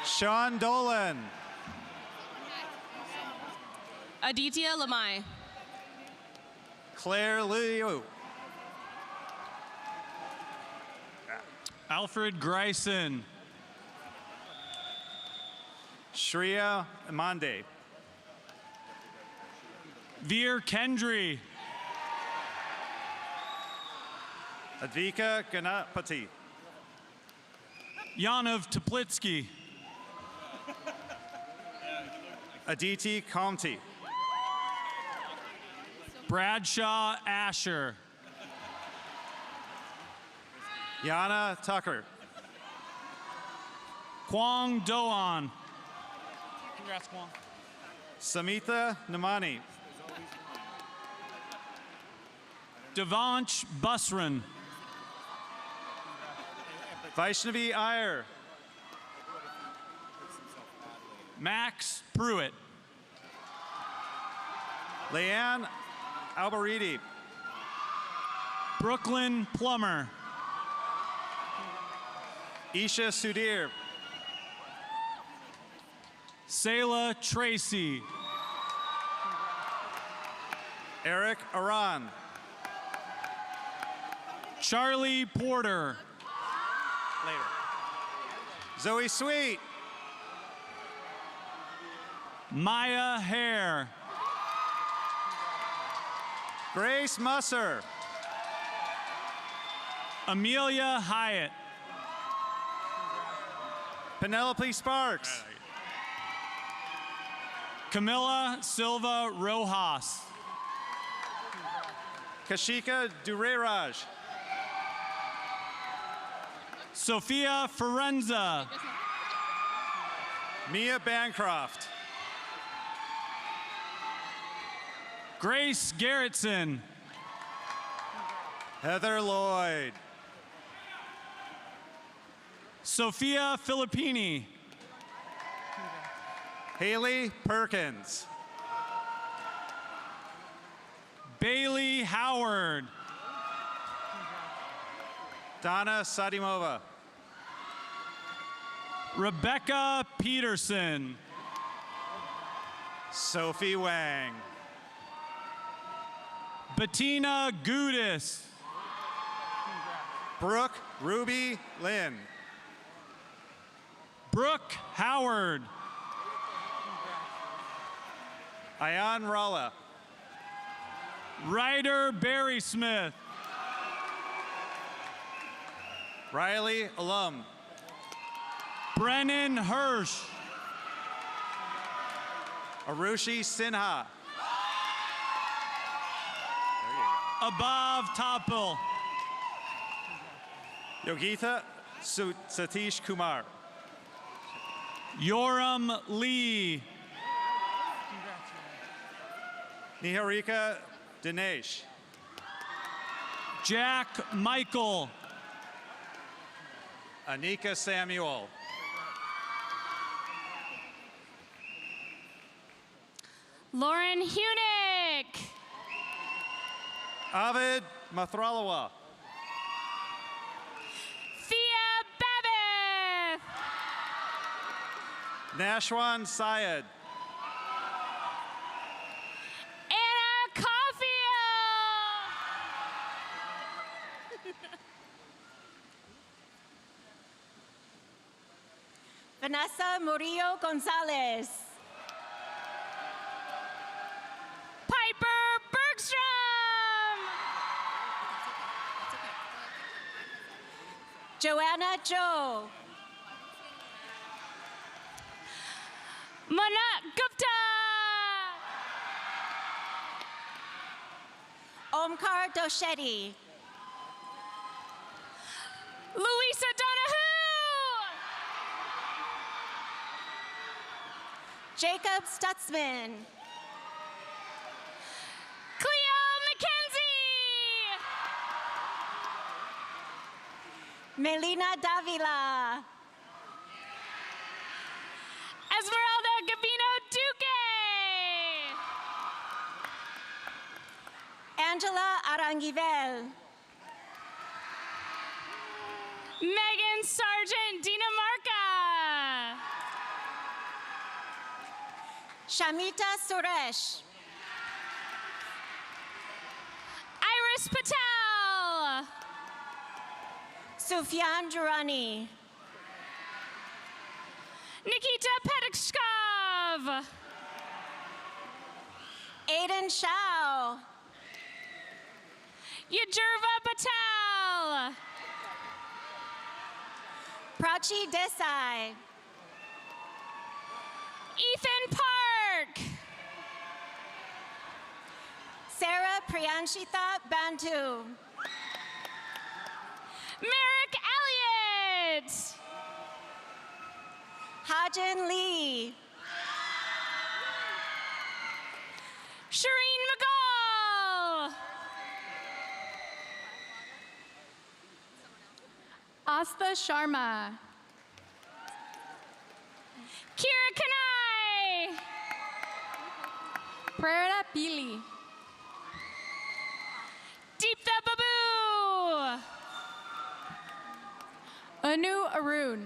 Sean Dolan. Aditya Lamai. Claire Liu. Alfred Greisen. Shreya Mande. Veer Kendry. Advika Ganapati. Yanov Teplitsky. Aditi Comte. Bradshaw Asher. Yana Tucker. Kwong Doan. Congrats, Kwong. Samita Namani. Devanch Busran. Vaishnavi Iyer. Max Pruitt. Leanne Albaridi. Brooklyn Plummer. Isha Sudhir. Sayla Tracy. Eric Aran. Charlie Porter. Later. Zoe Sweet. Maya Hare. Grace Musser. Amelia Hyatt. Penelope Sparks. Camilla Silva Rojas. Kashika Dureraj. Sophia Ferenza. Mia Bancroft. Grace Garrettson. Heather Lloyd. Sophia Filippini. Haley Perkins. Bailey Howard. Donna Sadimova. Rebecca Peterson. Sophie Wang. Bettina Gudis. Brooke Ruby Lynn. Brooke Howard. Ayan Ralla. Ryder Barry Smith. Riley Alum. Brennan Hirsch. Arushi Sinha. Abhav Tapil. Yogita Satish Kumar. Yoram Lee. Niharika Dinesh. Jack Michael. Anika Samuel. Lauren Hunick. Avid Mathralawa. Thea Babbitt. Nashwan Syed. Anna Caulfield. Vanessa Murillo Gonzalez. Piper Bergstrom. Joanna Joe. Manat Gupta. Omkar Doshetty. Louisa Donahue. Jacob Stutzman. Cleo McKenzie. Melina Davila. Esmeralda Gabino Duque. Angela Aranguivel. Megan Sargent Dinamarca. Shamita Suresh. Iris Patel. Sufyan Durrani. Nikita Pedikshkov. Aiden Shao. Yajurva Patel. Prachi Desai. Ethan Park. Sarah Priyanshita Bantu. Merrick Elliott. Hajin Lee. Shireen McGall. Asta Sharma. Kira Kanai. Prerna Pili. Deeptha Babu. Anu Arun.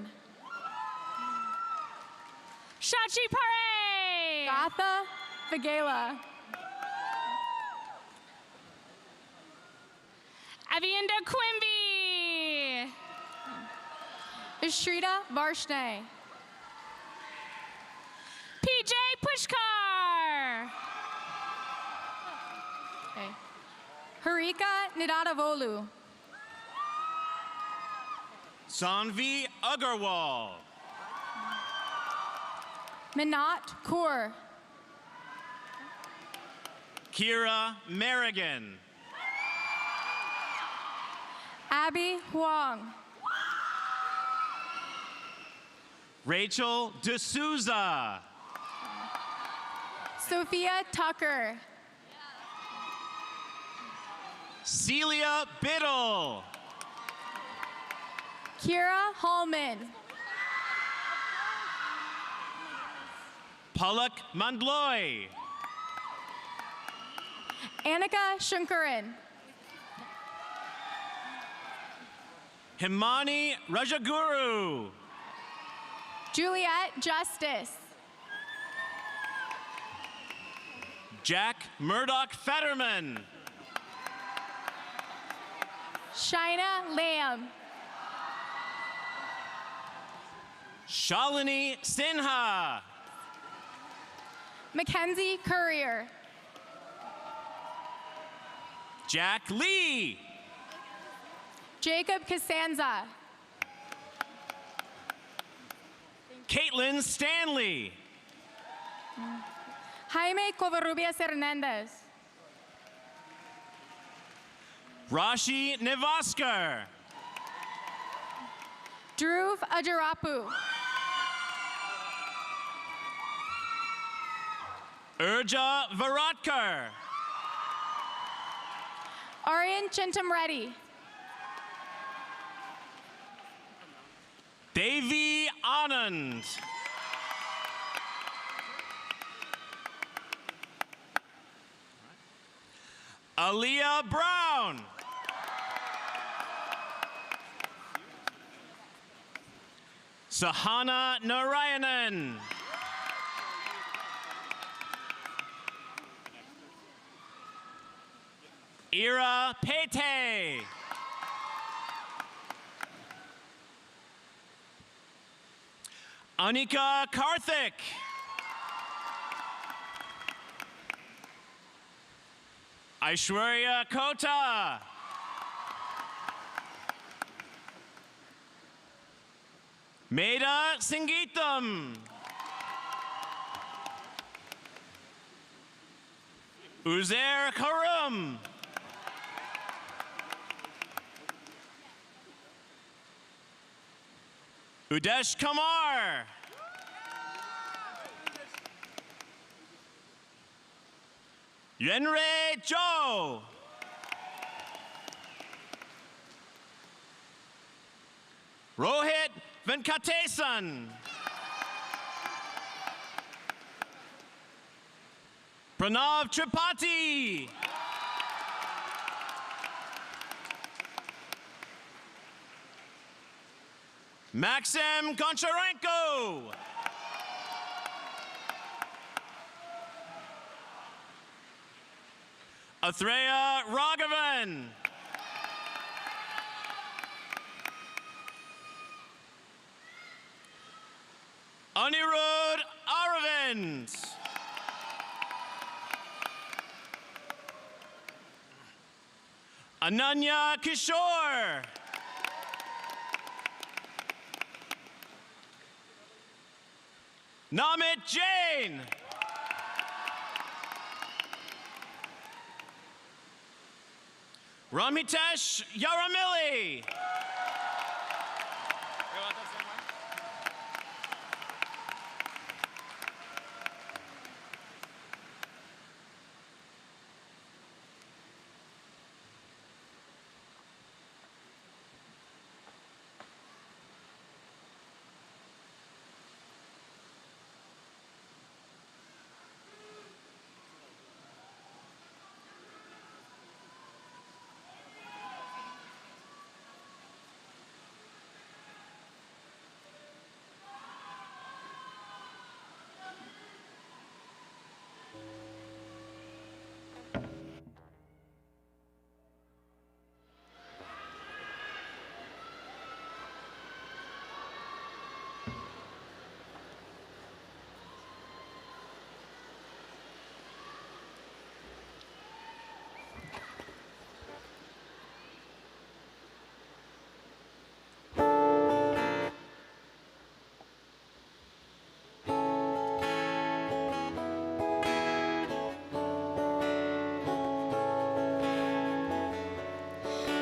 Shachi Pare. Gatha Vigela. Avienda Quimby. Ishrita Varshney. PJ Pushkar. Okay. Harika Nidadavolu. Sanvi Agarwal. Minat Kaur. Kira Merrigan. Abby Huang. Rachel D'Souza. Sophia Tucker. Celia Biddle. Kira Hallman. Palak Mandloy. Annika Shankaran. Himani Rajaguru. Juliet Justice. Jack Murdoch Fetterman. Shina Lamb. Shalini Sinha. Mackenzie Courier. Jack Lee. Jacob Costanza. Caitlin Stanley. Jaime Covarrubias Hernandez. Rashi Nevaskar. Dhruv Ajarapu. Urja Varatkar. Aryan Chintam Reddy. Devi Anand. Aaliyah Brown. Sahana Narayanan. Ira Pete. Anika Karthik. Aishwarya Kota. Meda Sangeetam. Uzair Karum. Udesh Kamar. Yenre Zhou. Rohit Venkatesan. Pranav Tripathi. Maxim Goncharenko. Athreya Raghavan. Anirudh Aravind. Ananya Kishore. Namit Jain. Ramitesh Yaramili.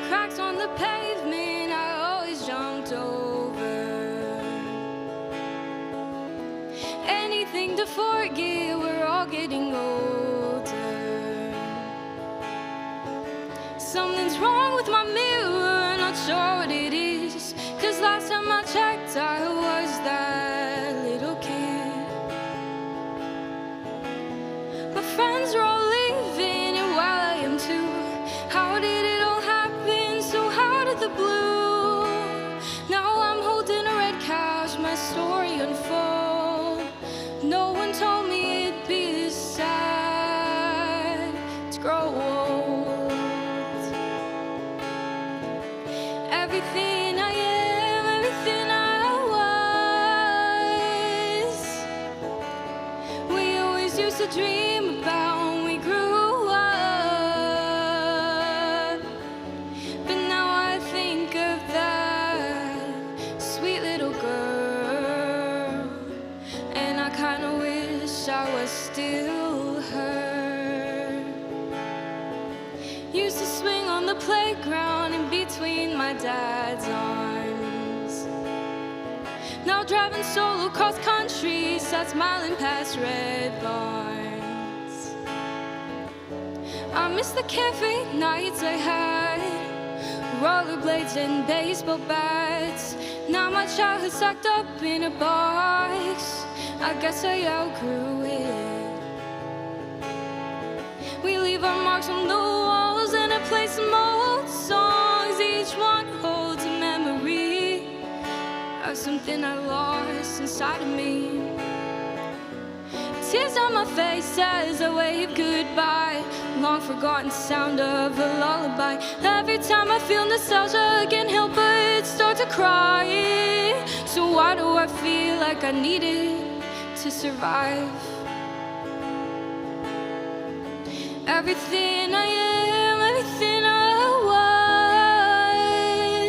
Cracks on the pavement I always jumped over. Anything to forget, we're all getting older. Something's wrong with my mirror, not sure what it is. 'Cause last time I checked, I was that little kid. My friends are all leaving, and while I am too. How did it all happen so out of the blue? Now I'm holding a red couch, my story unfold. No one told me it'd be this sad to grow old. everything I am, everything I was. We always used to dream about when we grew up. But now I think of that sweet little girl, and I kinda wish I was still her. Used to swing on the playground in between my dad's arms. Now driving solo across country, sat smiling past red barns. I miss the cafe nights I had, rollerblades and baseball bats. Now my childhood's stacked up in a box. I guess I outgrew it. We leave our marks on the walls and I play some old songs. Each one holds a memory of something I lost inside of me. Tears on my face as I wave goodbye. Long forgotten sound of a lullaby. Every time I feel nostalgia, I can't help but start to cry. So why do I feel like I need it to survive? Everything I am, everything I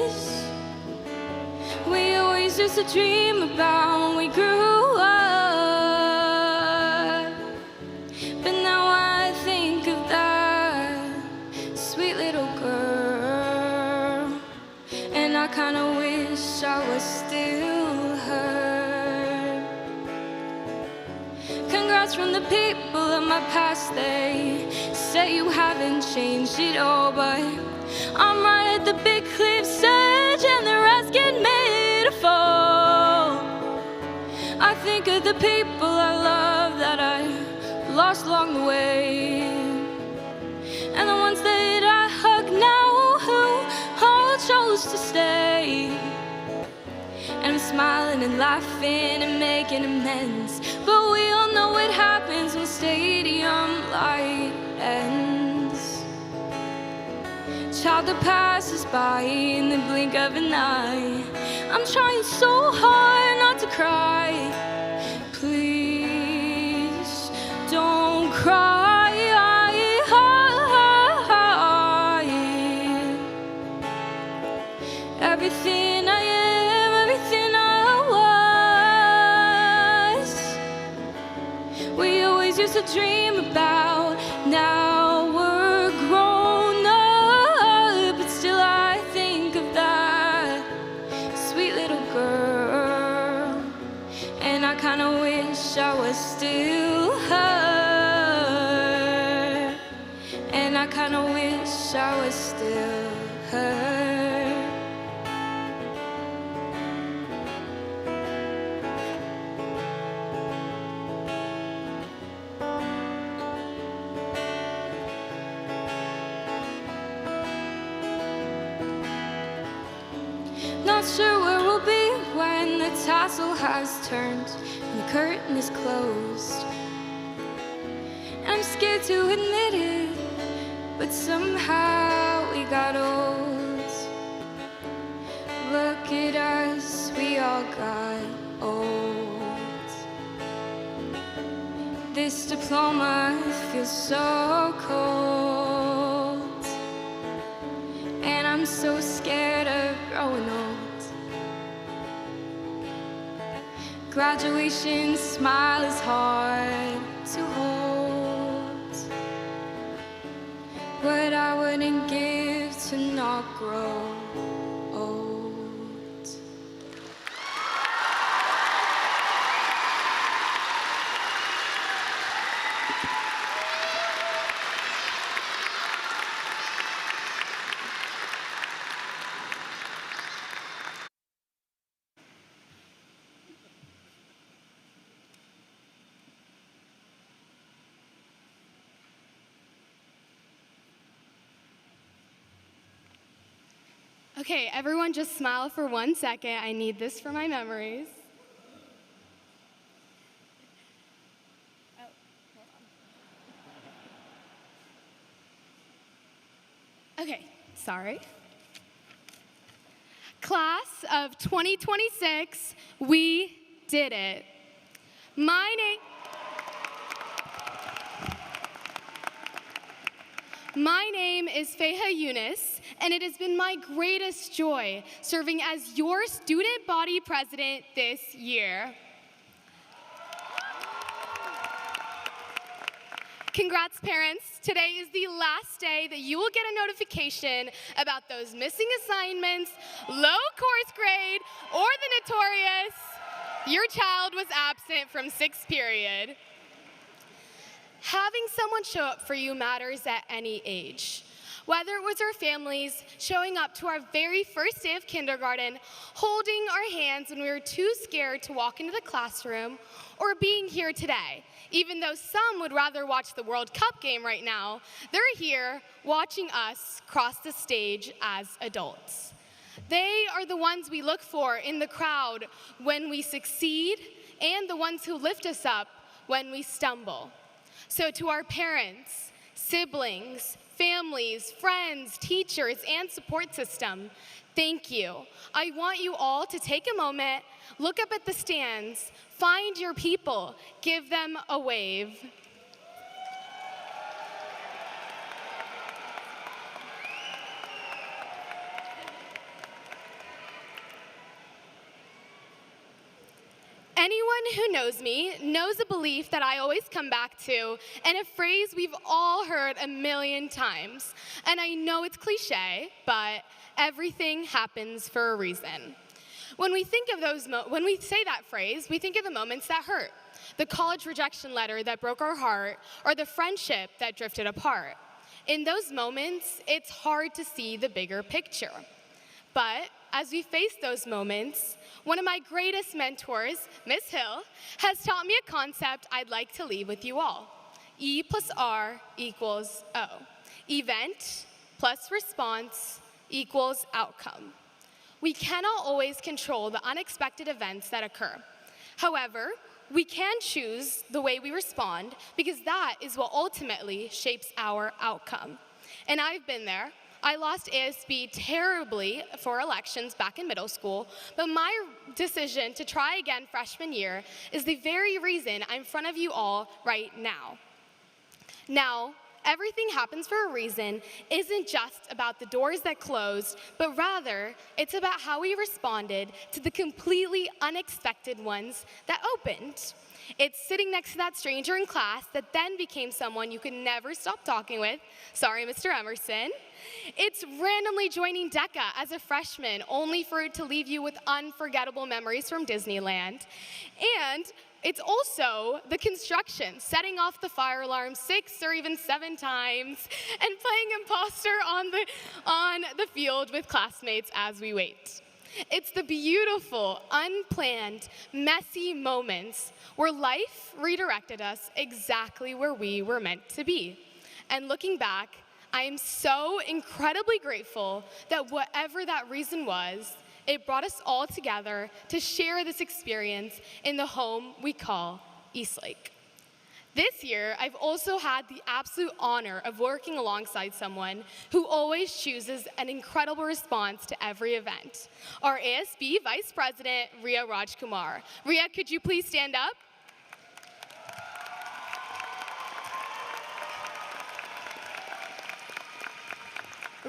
was. We always used to dream about when we grew up. But now I think of that sweet little girl, and I kinda wish I was still her. Congrats from the people of my past, they say you haven't changed at all, but I'm right at the big cliff's edge and they're asking me to fall. I think of the people I love that I lost along the way, and the ones that I hug now who all chose to stay. And I'm smiling and laughing and making amends, but we all know what happens when stadium light ends. Child that passes by in the blink of an eye. I'm trying so hard not to cry. Please don't cry. Everything I am, everything I was. We always used to dream about. Now we're grown up, but still I think of that sweet little girl, and I kinda wish I was still her, and I kinda wish I was still her. Not sure where we'll be when the tassel has turned and the curtain is closed. And I'm scared to admit it, but somehow we got old. Look at us, we all got old. This diploma feels so cold, and I'm so scared of growing old. Graduation smile is hard to hold. What I wouldn't give to not grow old. Okay, everyone just smile for 1 second. I need this for my memories. Okay, sorry. Class of 2026, we did it. My name is Feha Yunus, and it has been my greatest joy serving as your student body president this year. Congrats, parents. Today is the last day that you will get a notification about those missing assignments, low course grade, or the notorious, your child was absent from 6th period. Having someone show up for you matters at any age. Whether it was our families showing up to our very first day of kindergarten, holding our hands when we were too scared to walk into the classroom, or being here today. Even though some would rather watch the World Cup game right now, they're here watching us cross the stage as adults. They are the ones we look for in the crowd when we succeed, and the ones who lift us up when we stumble. So to our parents, siblings, families, friends, teachers, and support system, thank you. I want you all to take a moment, look up at the stands, find your people, give them a wave. Anyone who knows me knows a belief that I always come back to, and a phrase we've all heard a million times. And I know it's cliche, but everything happens for a reason. When we think of when we say that phrase, we think of the moments that hurt, the college rejection letter that broke our heart, or the friendship that drifted apart. In those moments, it's hard to see the bigger picture. But as we face those moments, one of my greatest mentors, Miss Hill, has taught me a concept I'd like to leave with you all. E plus R equals O. Event plus response equals outcome. We cannot always control the unexpected events that occur. However, we can choose the way we respond, because that is what ultimately shapes our outcome. And I've been there. I lost ASB terribly for elections back in middle school, but my decision to try again freshman year is the very reason I'm in front of you all right now. Now, everything happens for a reason isn't just about the doors that closed, but rather it's about how we responded to the completely unexpected ones that opened. It's sitting next to that stranger in class that then became someone you could never stop talking with. Sorry, Mr. Emerson. It's randomly joining DECA as a freshman, only for it to leave you with unforgettable memories from Disneyland. And it's also the construction, setting off the fire alarm 6 or even 7 times, and playing imposter on the field with classmates as we wait. It's the beautiful, unplanned, messy moments where life redirected us exactly where we were meant to be. And looking back, I am so incredibly grateful that whatever that reason was, it brought us all together to share this experience in the home we call Eastlake. This year, I've also had the absolute honor of working alongside someone who always chooses an incredible response to every event. Our ASB Vice President, Ria Rajkumar. Ria, could you please stand up?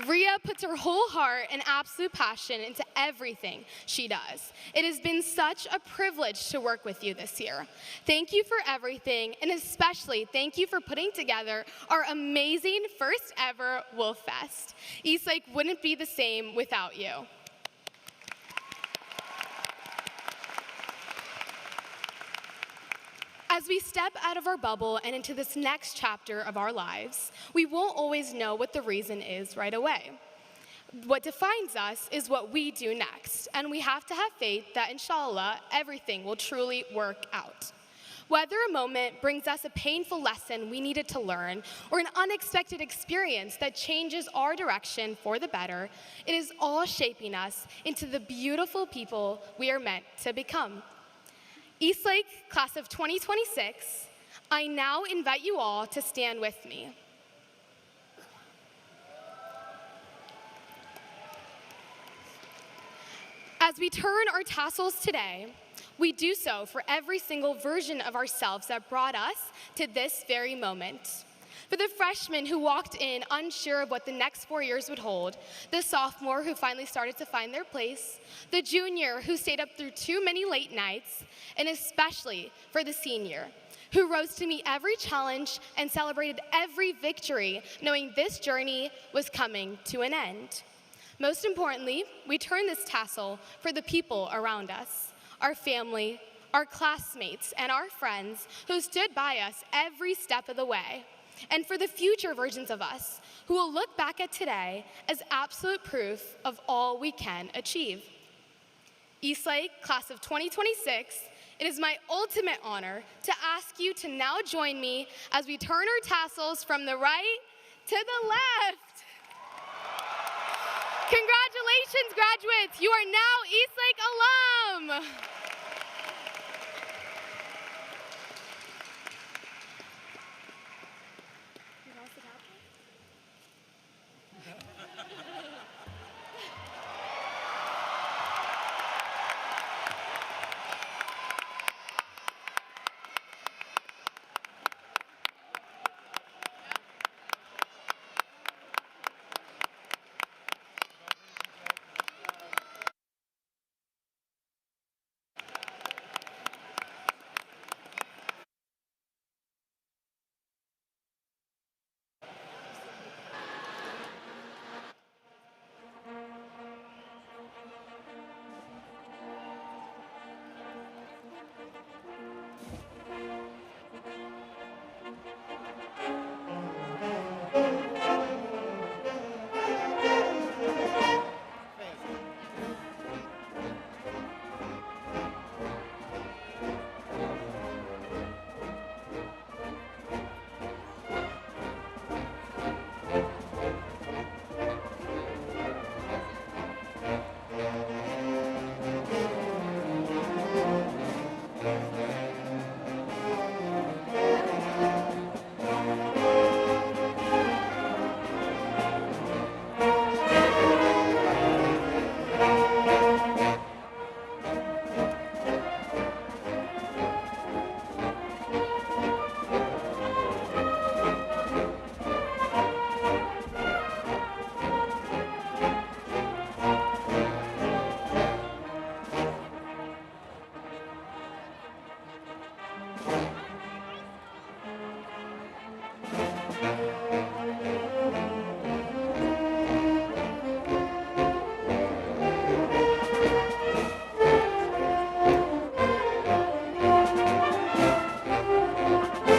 Ria puts her whole heart and absolute passion into everything she does. It has been such a privilege to work with you this year. Thank you for everything, and especially thank you for putting together our amazing first ever Wolf Fest. Eastlake wouldn't be the same without you. As we step out of our bubble and into this next chapter of our lives, we won't always know what the reason is right away. What defines us is what we do next, and we have to have faith that, inshallah, everything will truly work out. Whether a moment brings us a painful lesson we needed to learn, or an unexpected experience that changes our direction for the better, it is all shaping us into the beautiful people we are meant to become. Eastlake, class of 2026, I now invite you all to stand with me. As we turn our tassels today, we do so for every single version of ourselves that brought us to this very moment. For the freshman who walked in unsure of what the next 4 years would hold, the sophomore who finally started to find their place, the junior who stayed up through too many late nights, and especially for the senior who rose to meet every challenge and celebrated every victory, knowing this journey was coming to an end. Most importantly, we turn this tassel for the people around us, our family, our classmates, and our friends who stood by us every step of the way, and for the future versions of us who will look back at today as absolute proof of all we can achieve. Eastlake, class of 2026, it is my ultimate honor to ask you to now join me as we turn our tassels from the right to the left. Congratulations, graduates! You are now Eastlake alum!